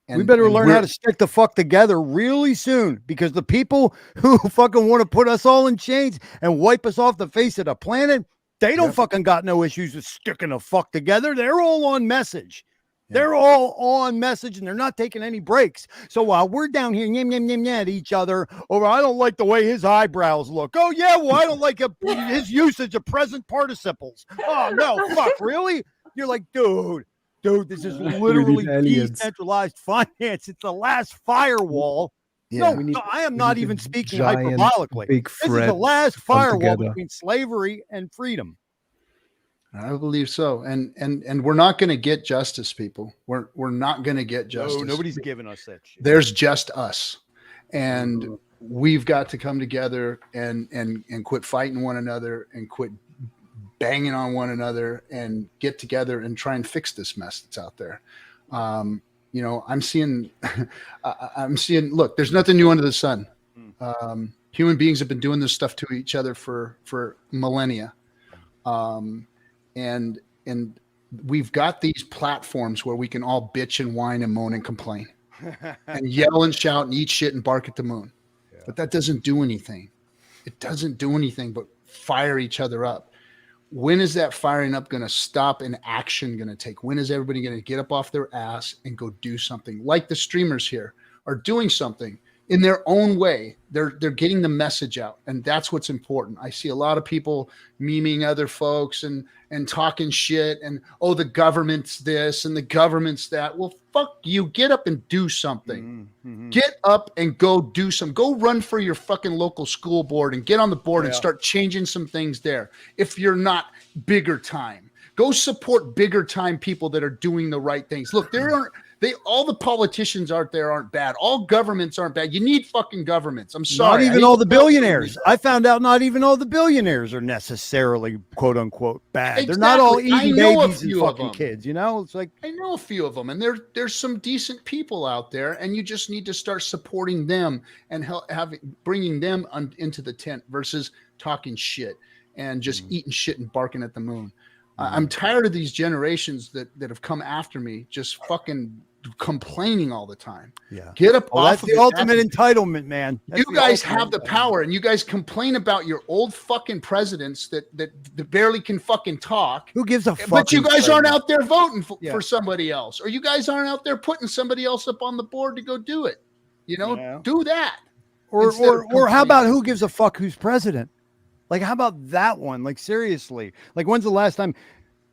we better learn how to stick the fuck together really soon, because the people who fucking want to put us all in chains and wipe us off the face of the planet, they don't fucking got no issues with sticking the fuck together. They're all on message. They're all on message and they're not taking any breaks. So while we're down here at each other over, I don't like the way his eyebrows look. Oh yeah, well I don't like his usage of present participles. Oh no, fuck, really? You're like, dude, this is literally decentralized finance. It's the last firewall. Yeah, no, I am not even speaking hyperbolically. This is the last firewall between slavery and freedom. I believe so, and we're not going to get justice, people. We're not going to get justice. No, nobody's giving us that shit. There's just us, and we've got to come together and quit fighting one another and quit banging on one another and get together and try and fix this mess that's out there. I'm seeing. Look, there's nothing new under the sun. Human beings have been doing this stuff to each other for millennia. And we've got these platforms where we can all bitch and whine and moan and complain and yell and shout and eat shit and bark at the moon. but that doesn't do anything. It doesn't do anything but fire each other up. When is that firing up going to stop and action going to take? When is everybody going to get up off their ass and go do something? Like the streamers here are doing something in their own way. They're getting the message out, and that's what's important. I see a lot of people memeing other folks and talking shit and, oh, the government's this and the government's that. Well, fuck you. Get up and do something. Mm-hmm. Get up and go do some. Go run for your fucking local school board and get on the board and start changing some things there. If you're not bigger time, go support bigger time people that are doing the right things. Look, all the politicians out there aren't bad. All governments aren't bad. You need fucking governments. I'm sorry. Not even all the billionaires. I found out not even all the billionaires are necessarily quote unquote bad. They're not all easy babies and fucking kids. You know, it's like I know a few of them, and there's some decent people out there, and you just need to start supporting them and bringing them into the tent versus talking shit and just eating shit and barking at the moon. I'm tired of these generations that have come after me just fucking complaining all the time. Yeah. Get up well, off that's the ultimate entitlement, man. You guys have the power, and you guys complain about your old fucking presidents that barely can fucking talk. Who gives a fuck? But you guys aren't out there voting for somebody else, or you guys aren't out there putting somebody else up on the board to go do it. You know, do that. Or how about who gives a fuck who's president? Like, how about that one? Like, seriously. Like, when's the last time,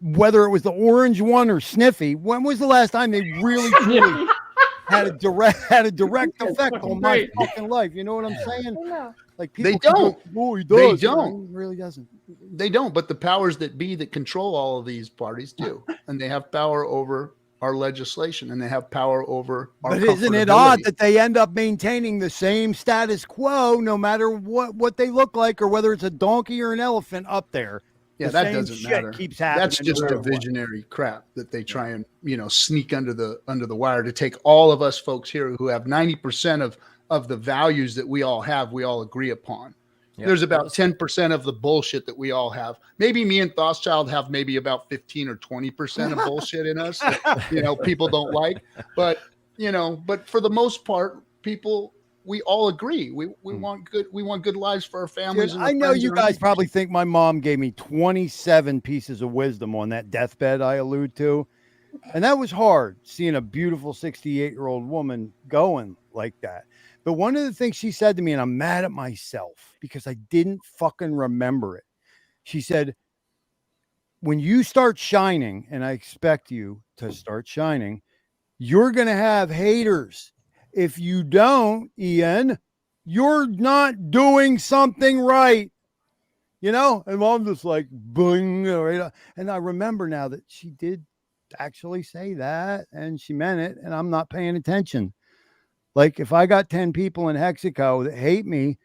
whether it was the orange one or Sniffy, when was the last time they really truly had a direct effect on my fucking life? You know what I'm saying? Like, people they don't. Oh, he does. They don't. He really doesn't. They don't. But the powers that be that control all of these parties do, and they have power over our legislation, and they have power over our. But isn't it odd that they end up maintaining the same status quo no matter what they look like, or whether it's a donkey or an elephant up there? Yeah, that doesn't matter. Keeps happening. That's just a visionary crap that they try and sneak under the wire to take all of us folks here who have 90% of the values that we all have, we all agree upon. Yep. There's about 10% of the bullshit that we all have. Maybe me and Thothschild have maybe about 15 or 20% of bullshit in us that, people don't like. But for the most part, we all agree. We want good lives for our families. Dude, and I know you guys probably think my mom gave me 27 pieces of wisdom on that deathbed I allude to. And that was hard, seeing a beautiful 68-year-old woman going like that. But one of the things she said to me, and I'm mad at myself because I didn't fucking remember it. She said, when you start shining, and I expect you to start shining, you're going to have haters. If you don't, Ian, you're not doing something right. And I'm just like, boing. And I remember now that she did actually say that, and she meant it, and I'm not paying attention. Like, if I got 10 people in Hexico that hate me,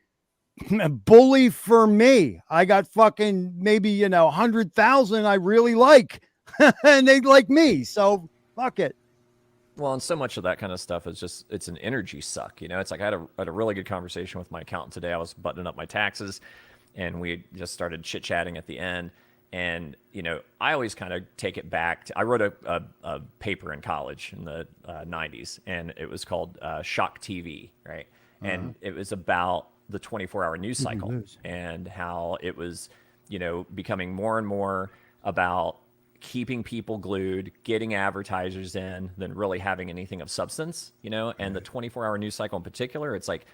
bully for me. I got fucking maybe, 100,000 I really like, and they like me. So fuck it. Well, and so much of that kind of stuff is it's an energy suck. It's like I had a really good conversation with my accountant today. I was buttoning up my taxes, and we just started chit chatting at the end. And, I always kind of take it back to, I wrote a paper in college in the 90s, and it was called Shock TV, right? And it was about the 24-hour news cycle and how it was, becoming more and more about keeping people glued, getting advertisers in, than really having anything of substance, and the 24-hour news cycle in particular, it's like,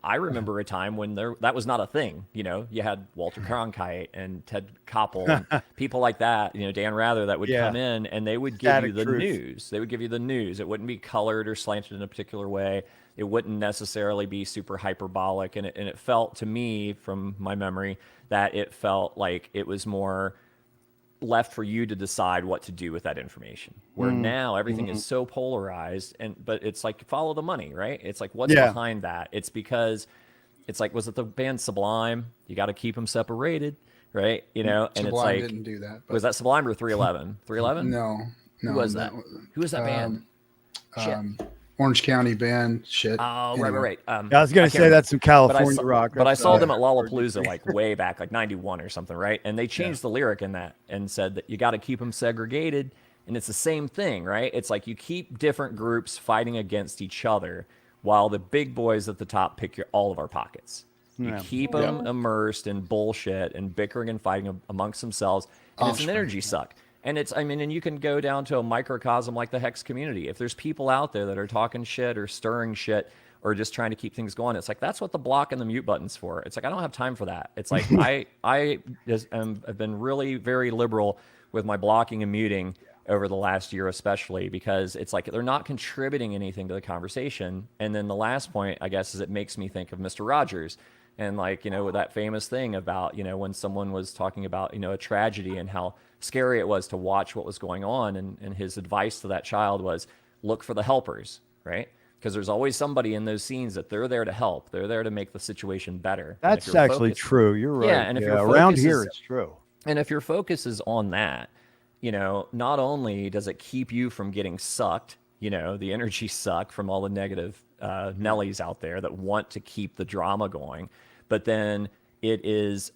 I remember a time when that was not a thing. You had Walter Cronkite and Ted Koppel and people like that, Dan Rather, that would come in and they would give you the news. They would give you the news. It wouldn't be colored or slanted in a particular way. It wouldn't necessarily be super hyperbolic. And it felt to me, from my memory, that it felt like it was more left for you to decide what to do with that information, where now everything is so polarized, but it's like, follow the money, right? It's like, what's behind that? It's because it's like, was it the band Sublime? You got to keep them separated, right? And Sublime it's like, didn't do that. Was that Sublime or 311? 311? No. Who was that? Who was that band? Orange County band. Shit. Oh, right. I was going to say that's some California rock. But I saw them at Lollapalooza like way back, like 91 or something, right? And they changed the lyric in that and said that you got to keep them segregated. And it's the same thing, right? It's like you keep different groups fighting against each other while the big boys at the top pick all of our pockets. You Yeah. keep them immersed in bullshit and bickering and fighting amongst themselves, and it's an energy suck. And it's, I mean, and you can go down to a microcosm like the Hex community. If there's people out there that are talking shit or stirring shit or just trying to keep things going, it's like, that's what the block and the mute button's for. It's like, I don't have time for that. It's like, I've been really very liberal with my blocking and muting over the last year, especially because it's like they're not contributing anything to the conversation. And then the last point, I guess, is it makes me think of Mr. Rogers. And like, you know, that famous thing about, you know, when someone was talking about, you know, a tragedy and how scary it was to watch what was going on. And his advice to that child was, look for the helpers, right? Because there's always somebody in those scenes that they're there to help. They're there to make the situation better. That's actually true. You're right. Yeah, and if your around focus here, is- it's true. And if your focus is on that, you know, not only does it keep you from getting sucked, you know, the energy suck from all the negative Nellies out there that want to keep the drama going, but then it is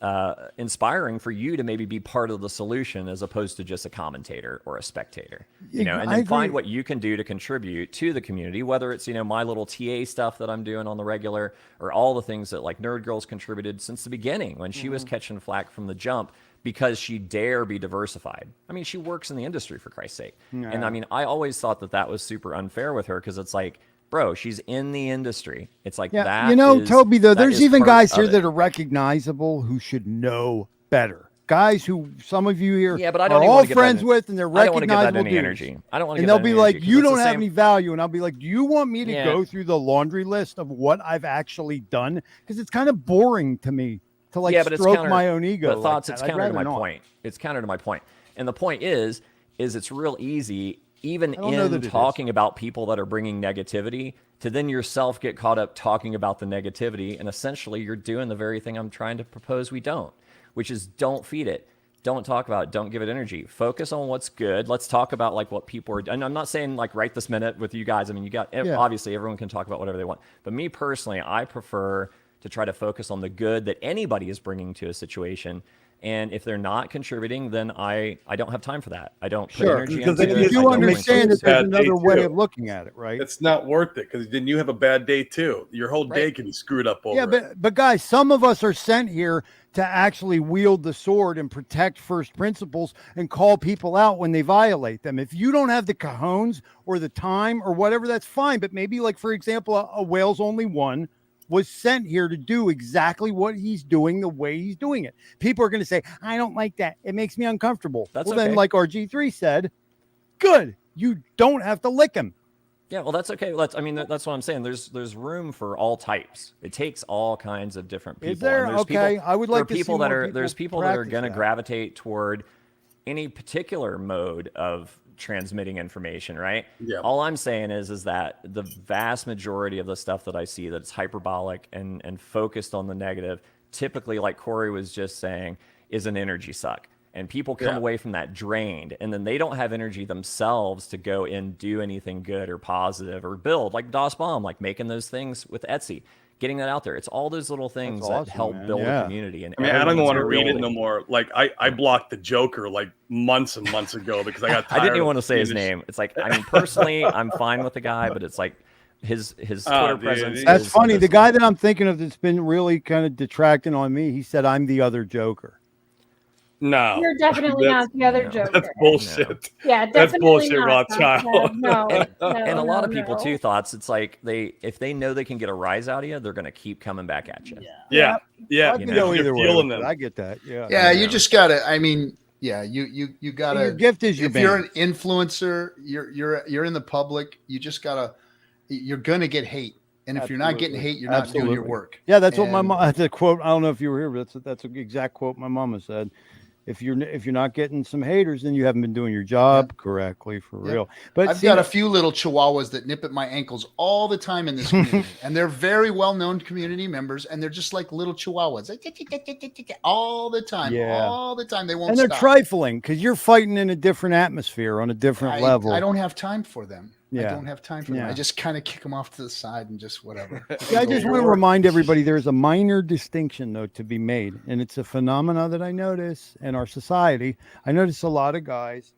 inspiring for you to maybe be part of the solution as opposed to just a commentator or a spectator, you know, and then find what you can do to contribute to the community, whether it's, you know, my little TA stuff that I'm doing on the regular or all the things that like Nerd Girls contributed since the beginning when she was catching flack from the jump because she dare be diversified. I mean, she works in the industry, for Christ's sake. Yeah. And I mean, I always thought that that was super unfair with her because it's like, bro, she's in the industry. It's like that. You know, Toby, though, that there's is even part guys of here it. that are recognizable who should know better. Guys who some of you here but I don't are even all wanna give that friends any- with, and they're I don't want to give that recognizable any dudes. energy. I don't want to And give they'll that be any like, energy, 'cause you it's the don't have same- any value. And I'll be like, do you want me to Yeah. go through the laundry list of what I've actually done? Because it's kind of boring to me to like but it's stroke counter- my own ego. But thoughts, like it's that. I'd counter to rather my not. point. It's counter to my point. And the point is it's real easy, even I don't know in that it is. talking about people that are bringing negativity, to then yourself get caught up talking about the negativity. And essentially, you're doing the very thing I'm trying to propose we don't, which is don't feed it. Don't talk about it. Don't give it energy. Focus on what's good. Let's talk about like what people are. And I'm not saying like right this minute with you guys. I mean, obviously everyone can talk about whatever they want. But me personally, I prefer to try to focus on the good that anybody is bringing to a situation. And if they're not contributing, then I don't have time for that. I don't put energy because into if it. you I don't bring understand focus. that there's Bad day another way too. of looking at it, right? It's not worth it because then you have a bad day too. Your whole day Right. can be screwed up over Yeah, it. but guys, some of us are sent here to actually wield the sword and protect first principles and call people out when they violate them. If you don't have the cajones or the time or whatever, that's fine. But maybe, like for example, a Wales Only One was sent here to do exactly what he's doing the way he's doing it. People are going to say, I don't like that. It makes me uncomfortable. That's Then, okay. like RG3 said, good. You don't have to lick him. Yeah, well, that's okay. That's what I'm saying. There's room for all types. It takes all kinds of different people. Is there? And there's Okay, people, I would there are like to see people that more are people there's people that are practice going to that. gravitate toward any particular mode of transmitting information, right? Yeah. All I'm saying is that the vast majority of the stuff that I see that's hyperbolic and focused on the negative, typically, like Corey was just saying, is an energy suck. And people come Yeah. away from that drained, and then they don't have energy themselves to go and do anything good or positive or build, like DOS Bomb, like making those things with Etsy, getting that out there. It's all those little things That's that awesome, help man. build Yeah. a community. And I mean, I don't even everyone's want to read it building. no more. Like I blocked the Joker like months and months ago because I got tired. I didn't even of want to say his seeing this- name. It's like, I mean, personally, I'm fine with the guy, but it's like his Twitter dude, presence. That's is funny. The abysmal. guy that I'm thinking of that's been really kind of detracting on me, he said, I'm the other Joker. No, You're definitely That's- not the other no. Joker. that's bullshit. Yeah, That's definitely bullshit, not. Rothschild. No, And a lot of people no. too thoughts it's like if they know they can get a rise out of you, they're going to keep coming back at you. Yeah, yeah. I You can know, go you're either way. fueling with it. them. I get that. Yeah. Yeah, you just gotta. I mean, yeah, you gotta. Your gift is your if you're bane. an influencer, you're in the public. You just gotta. You're gonna get hate, and if you're not getting Absolutely. hate, you're not doing your Absolutely. work. Yeah, that's what my And- mom. That's a quote. I don't know if you were here, but that's an exact quote my mama said. If you're not getting some haters, then you haven't been doing your job correctly for Yeah. real. But I've see, got a few little chihuahuas that nip at my ankles all the time in this community, and they're very well-known community members, and they're just like little chihuahuas all the time. Yeah. All the time. They won't and they're stop. trifling because you're fighting in a different atmosphere on a different level. I don't have time for them. I Yeah. don't have time for them. Yeah. I just kind of kick them off to the side and just whatever. Yeah, I just want to remind everybody there's a minor distinction, though, to be made. And it's a phenomena that I notice in our society. I notice a lot of guys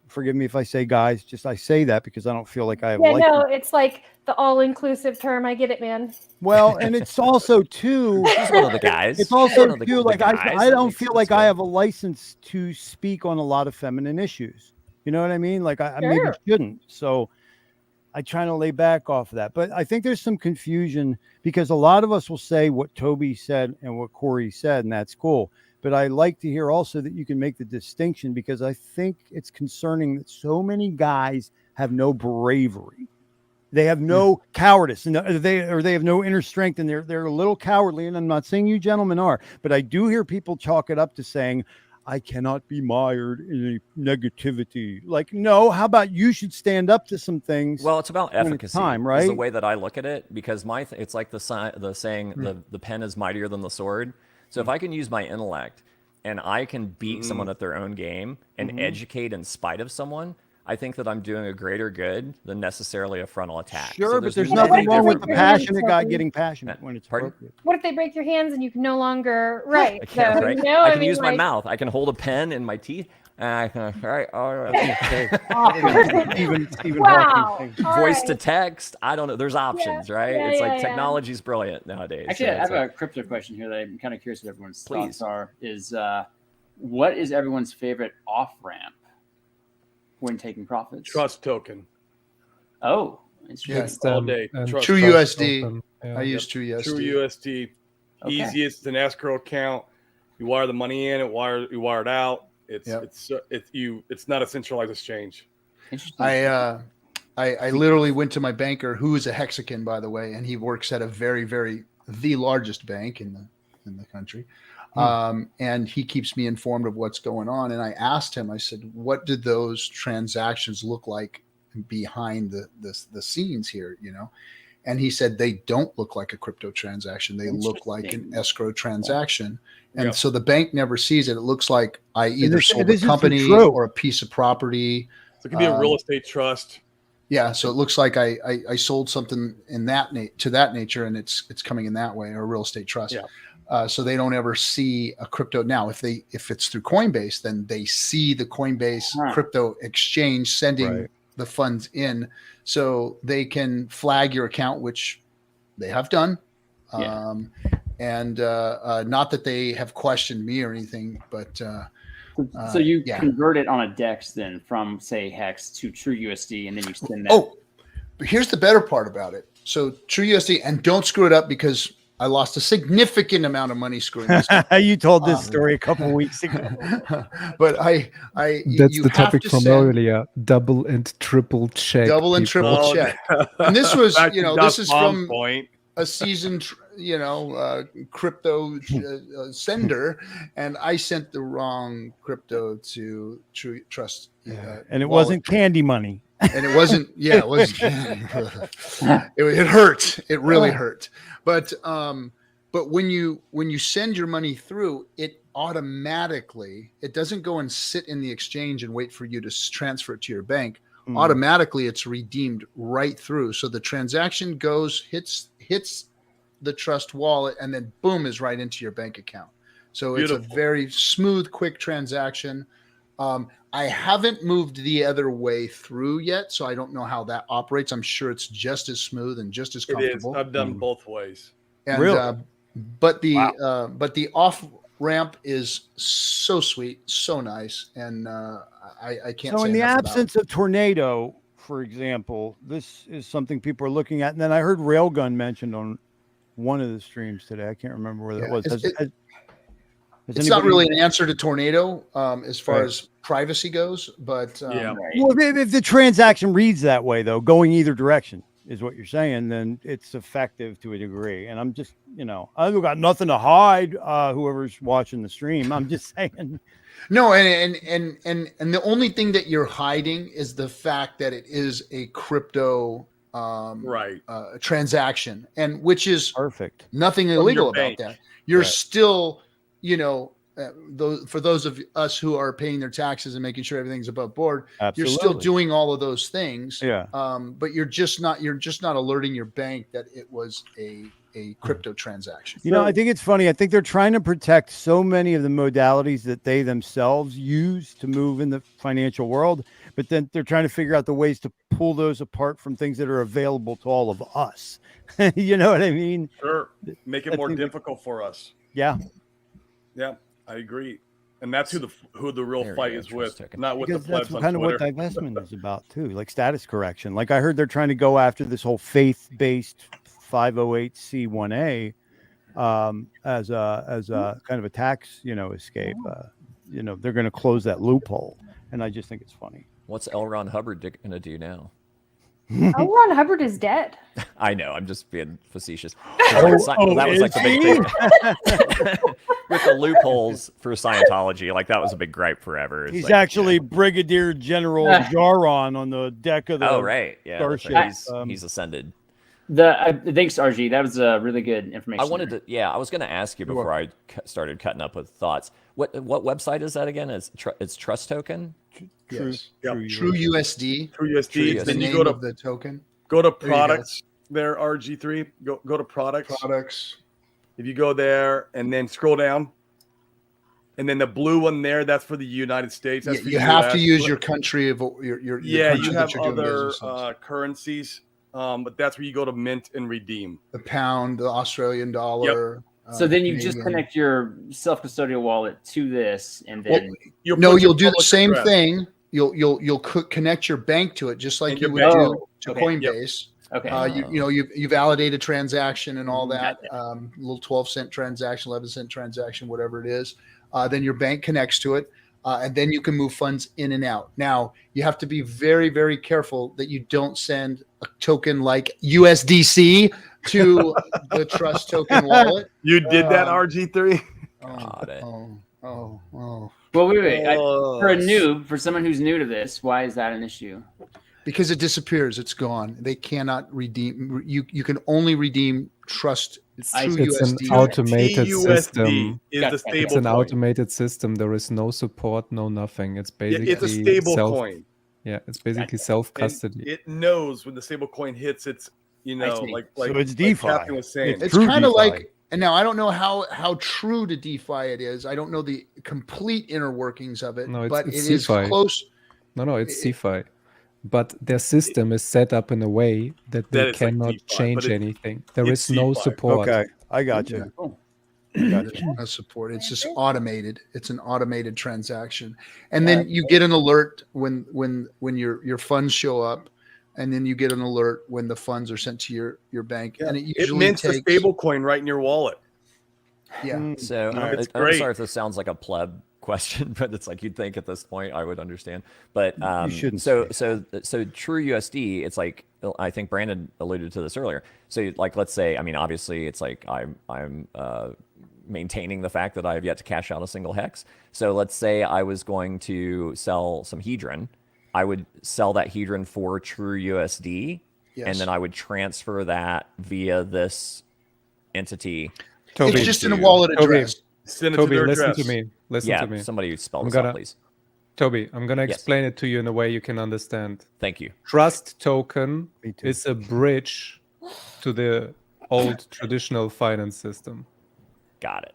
Forgive me if I say guys. Just I say that because I don't feel like I have. Yeah, license. no, it's like the all-inclusive term. I get it, man. Well, and it's also too. She's one of the guys. It's also one of the too like guys. I That don't makes feel sense, like I man. have a license to speak on a lot of feminine issues. You know what I mean? Like I maybe Sure. shouldn't. So I try to lay back off of that. But I think there's some confusion because a lot of us will say what Toby said and what Corey said, and that's cool. But I like to hear also that you can make the distinction because I think it's concerning that so many guys have no bravery. They have no cowardice, and they have no inner strength, and they're a little cowardly. And I'm not saying you gentlemen are, but I do hear people chalk it up to saying, I cannot be mired in negativity. Like, no, how about you should stand up to some things? Well, it's about when it's efficacy. time, Is right? the way that I look at it, because it's like the saying, the pen is mightier than the sword. So if I can use my intellect and I can beat someone at their own game and educate in spite of someone, I think that I'm doing a greater good than necessarily a frontal attack. Sure, So but there's many nothing wrong with different the ways. passionate guy getting passionate when it's Pardon? appropriate. What if they break your hands and you can no longer write? I can't, So, right? you know, I can mean, use my like- mouth. I can hold a pen in my teeth. All right. Stephen Wow. Hawking thing. All Voice right. to text. I don't know. There's options, right? yeah, It's yeah, like yeah. technology's brilliant nowadays. Actually, So I it's have like- a crypto question here that I'm kind of curious what everyone's Please. thoughts are. Is what is everyone's favorite off ramp when taking profits? Trust token. Oh, interesting. Yeah. All day. And Trust True trust USD. open, yeah. I use True USD. True USD. Okay. Easiest. It's an escrow account. You wire the money in. You wire it out. It's Yep. it's not a centralized exchange. Interesting. I literally went to my banker, who is a Hexican, by the way, and he works at a the largest bank in the country. And he keeps me informed of what's going on. And I asked him, I said, what did those transactions look like behind the scenes here, you know? And he said, they don't look like a crypto transaction. They look like an Interesting. escrow transaction. And Yeah. so the bank never sees it. It looks like I either this- sold this a is company true. or a piece of property. So it could be a real estate trust. Yeah, so it looks like I sold something in to that nature, and it's coming in that way, or a real estate trust. Yeah. So they don't ever see a crypto. Now, if it's through Coinbase, then they see the Coinbase crypto exchange sending the funds in, so they can flag your account, which they have done. Yeah. And not that they have questioned me or anything, but So you yeah. convert it on a DEX then from say Hex to True USD, and then you send that. Oh, but here's the better part about it. So True USD, and don't screw it up because I lost a significant amount of money screwing this up. You told this story a couple weeks ago. But That's you the have topic to from send earlier. Double and triple check. double and people. triple check. And this was, Back to this is Tom's from point. a seasoned, crypto sender, and I sent the wrong crypto to True Trust. And it wallet. wasn't candy money. And it wasn't. Yeah, it wasn't. it hurt. It really hurt. But when you send your money through, it automatically, it doesn't go and sit in the exchange and wait for you to transfer it to your bank. Automatically, it's redeemed right through. So the transaction hits the trust wallet, and then boom, is right into your bank account. So it's a very smooth, quick transaction. I haven't moved the other way through yet, so I don't know how that operates. I'm sure it's just as smooth and just as It is. comfortable. I've done both ways. And, Really? But the off ramp is so sweet, so nice, and I can't. So say in the enough about it. absence of tornado, for example, this is something people are looking at. And then I heard Railgun mentioned on one of the streams today. I can't remember where that was. It's not really an answer to tornado as far as privacy goes, but Yeah. Well, if the transaction reads that way, though, going either direction is what you're saying, then it's effective to a degree. And I'm just, I've got nothing to hide. Whoever's watching the stream, I'm just saying. No, and the only thing that you're hiding is the fact that it is a crypto transaction, and which is perfect. Nothing illegal about bank. that. You're still, for those of us who are paying their taxes and making sure everything's above board, Absolutely. you're still doing all of those things. Yeah. But you're just not alerting your bank that it was a a crypto transaction. You know, I think it's funny. I think they're trying to protect so many of the modalities that they themselves use to move in the financial world, but then they're trying to figure out the ways to pull those apart from things that are available to all of us. You know what I mean? Sure. Make it more difficult for us. Yeah. Yeah, I agree. And that's who the real There fight you is go, with, trust not with the Because that's plebs on kind of what Twitter. divestment is about too, like status correction. Like I heard they're trying to go after this whole faith-based 508c1a as a kind of a tax, escape. They're going to close that loophole, and I just think it's funny. What's L. Ron Hubbard going to do now? L. Ron Hubbard is dead. I know. I'm just being facetious. Oh, That was like the big thing with the loopholes for Scientology. Like that was a big gripe forever. It's He's like, actually Brigadier General Jaron on the deck of the. Oh right, yeah. That's Starship. right. He's ascended. Thanks, RG. That was really good information. I wanted to. Yeah, I was going to ask you before I started cutting up with thoughts. What website is that again? It's Trust Token. Yes. True True USD. True USD. The Then you name go to of the token. go to There you go. products. There, RG3. Go to products. Products. If you go there and then scroll down, and then the blue one there, that's for the United States. That's for You have to US. use your country of your Yeah, country you that have you're doing other business in. currencies, but that's where you go to mint and redeem. The pound, the Australian dollar. So then you just Canadian. connect your self-custodial wallet to this, and then You'll No, put your you'll do the public same address. thing. You'll connect your bank to it, just like And you your would bank. do to Okay. Coinbase. okay. You validate a transaction and all that, Gotcha. little 12-cent transaction, 11-cent transaction, whatever it is. Then your bank connects to it, and then you can move funds in and out. Now, you have to be very, very careful that you don't send a token like USDC to the Trust Token wallet. You did that, Um, RG3. Got it. Oh. Well, wait. For a Oh. noob, for someone who's new to this, why is that an issue? Because it disappears, it's gone. They cannot redeem. You can only redeem Trust I through see. It's an USD. automated TUSD system. is Gotcha. the stable It's an coin. automated system. There is no support, no nothing. It's Yeah, basically it's a stable self. coin. Yeah, it's basically Gotcha. self And custody. it knows when the stable coin hits its, see. like So it's like DeFi. Captain was saying. It's It's true kind of DeFi. like, and now I don't know how true to DeFi it is. I don't know the complete inner workings of it, No, but it's it is DeFi. close. No, it's CeFi. But their system is set up in a way that they That it's like cannot DeFi, but change it's- anything. There it's is no CeFi. support. Okay, I got you. Cool. There's no support. It's just automated. It's an automated transaction, and then you get an alert when your funds show up, and then you get an alert when the funds are sent to your bank, and it It usually mints the takes. stable coin right in your wallet. Yeah, So It's I'm great. sorry if this sounds like a pleb question, but it's like you'd think at this point I would understand. But shouldn't so say True USD, it's like I think Brandon alluded to this earlier. So like let's say, I mean, obviously it's like I'm maintaining the fact that I have yet to cash out a single hex. So let's say I was going to sell some Hedron. I would sell that Hedron for True USD, yes. and then I would transfer that via this entity. Toby, it's just in a to- wallet Toby, address. Send it to Toby, their listen address. to me. Listen Yeah, to me. somebody spell I'm this gonna- out, please. Toby, I'm gonna Yes. explain it to you in a way you can understand. Thank you. Trust token Me too. is a bridge to the old traditional finance system. Got it.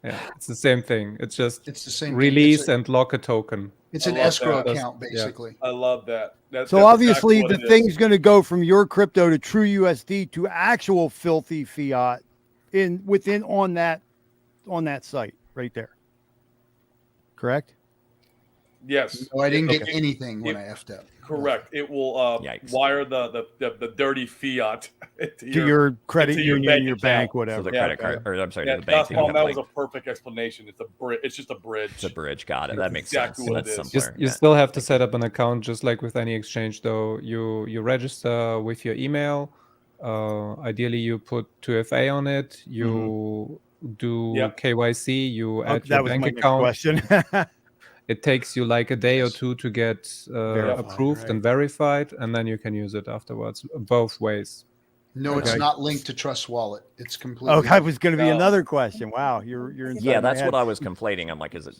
Yeah, it's the same thing. It's just It's the same. release and lock a token. It's I an love escrow that. account, Yeah. basically. I love that. That's So obviously exactly the what it is. thing's going to go from your crypto to True USD to actual filthy fiat on that site right there. Correct? Yes, No, I didn't get Okay. anything when It- I effed up. correct. It will Yikes. wire the dirty fiat To your credit into your union, bank your account. bank, So whatever. the Yeah, credit card, or I'm sorry, Yeah, to the bank. that's you Paul, have, that like, was a perfect explanation. It's just a bridge. it's a bridge. Got it. That makes exactly sense. what it That's is. simpler. You Yeah. still have to set up an account just like with any exchange though. You register with your email. Ideally you put 2FA on it. You do Yep. KYC, you Oh, add that your was bank my next account. question. It takes you like a day or two to get Verified, approved right. and verified, and then you can use it afterwards, both ways. No, it's Okay. not linked to Trust Wallet. It's completely. Oh, that was going to be No. another question. Wow, you're inside Yeah, my that's head. what I was conflating. I'm like, is it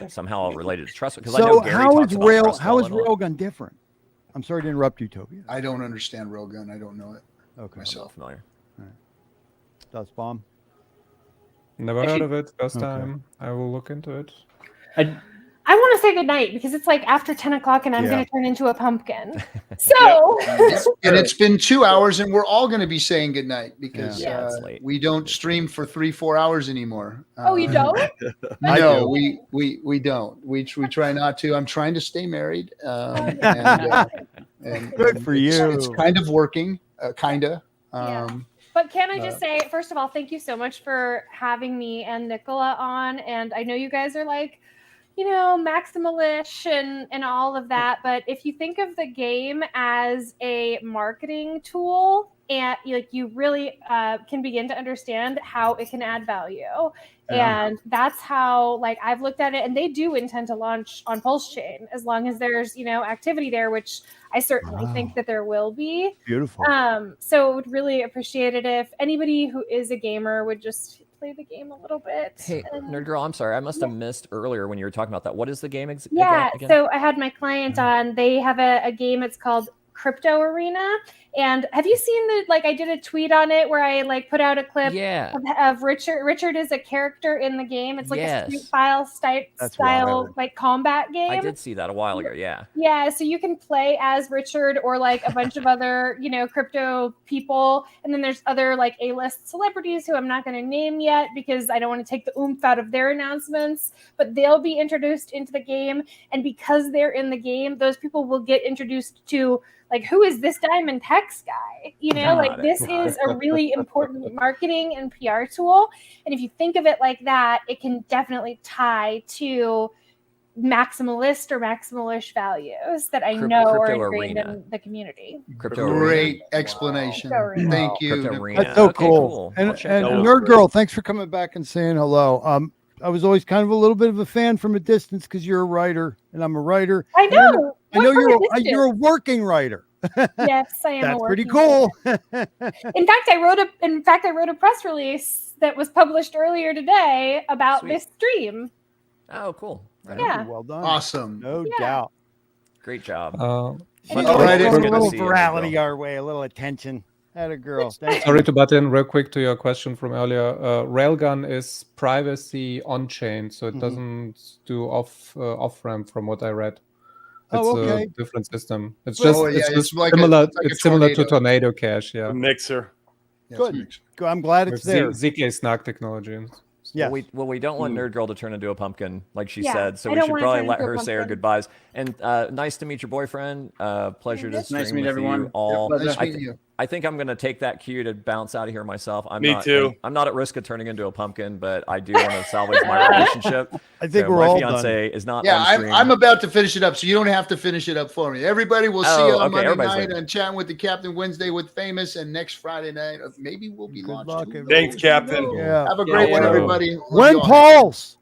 somehow related to trust? Because I So know Gary how talks is about trust how is wallet a lot. Railgun different? I'm sorry to interrupt you, Toby. I don't understand Railgun. I don't know it Okay. myself. Familiar. Dust Bomb? Never Actually- heard of it. First Okay. time. I will look into it. I want to say goodnight because it's like after 10 o'clock and I'm Yeah. going to turn into a pumpkin. So And it's been 2 hours, and we're all going to be saying goodnight because Yeah, it's late. we don't stream for 3-4 hours anymore. oh, you don't? I No, do. we don't. We try not to. I'm trying to stay married. And Good for it's you. kind of working, kinda. Yeah. But can I just say, first of all, thank you so much for having me and Nicola on. And I know you guys are like, maximalish and all of that. But if you think of the game as a marketing tool, and you really can begin to understand how it can add value. Yeah. And that's how I've looked at it. And they do intend to launch on PulseChain as long as there's, activity there, which I certainly think that there will be. Beautiful. So would really appreciate it if anybody who is a gamer would just play the game a little bit. Hey, Nerd Girl, I'm sorry. I must have missed earlier when you were talking about that. What is the game again? So I had my client on. They have a game. It's called Crypto Arena. And have you seen I did a tweet on it where I put out a clip of Richard. Richard is a character in the game. It's like a Street style combat game. I did see that a while ago. Yeah. Yeah, so you can play as Richard or a bunch of other, crypto people. And then there's other A-list celebrities who I'm not going to name yet because I don't want to take the oomph out of their announcements, but they'll be introduced into the game. And because they're in the game, those people will get introduced to who is this Diamond Hex guy? This is a really important marketing and PR tool. And if you think of it like that, it can definitely tie to maximalist or maximalish values that I know are ingrained in the community. Great explanation. Arena. Thank you. Crypto Arena. That's so Okay, cool. And I'll check that out. Nerd Girl, thanks for coming back and saying hello. I was always kind of a little bit of a fan from a distance because you're a writer and I'm a writer. I know. I know you're a working writer. Yes, I am. That's a pretty working cool. writer. In fact, I wrote a press release that was published earlier today about Sweet. this stream. Oh, cool. Yeah. Well done. Awesome. No Yeah. doubt. Great job. All right, A it's good to little see you, virality Nerd our way, a little attention. Had a girl. Thank you. Sorry to butt in real quick to your question from earlier. Railgun is privacy on chain, so it doesn't do off ramp from what I read. It's Oh, okay. a different system. It's Oh, just yeah, it's it's just like a- similar. it's like a It's similar to tornado. Tornado Cash, A yeah. mixer. Good. I'm glad it's With there. ZK Snark technology. Yes. Well, we don't want Nerd Girl to turn into a pumpkin, like she Yeah, said. So I we don't should wanna probably turn let into a her say her pumpkin. goodbyes. And nice to meet your boyfriend. Pleasure to Nice stream to meet with everyone. you all. Yep, Nice I, meeting you. I think I'm going to take that cue to bounce out of here myself. Me too. I'm not at risk of turning into a pumpkin, but I do want to salvage my relationship. I think So we're my all fiance is not Yeah, on stream. I'm about to finish it up, so you don't have to finish it up for me. Everybody will see Oh, you on okay, Monday everybody's night like- on Chatting with the Captain, Wednesday with Famous, and next Friday night maybe we'll be Good launched. luck, Who everybody. Thanks, knows? Captain. Yeah. Have a great Yeah. one, everybody. Love When you all. Pulse.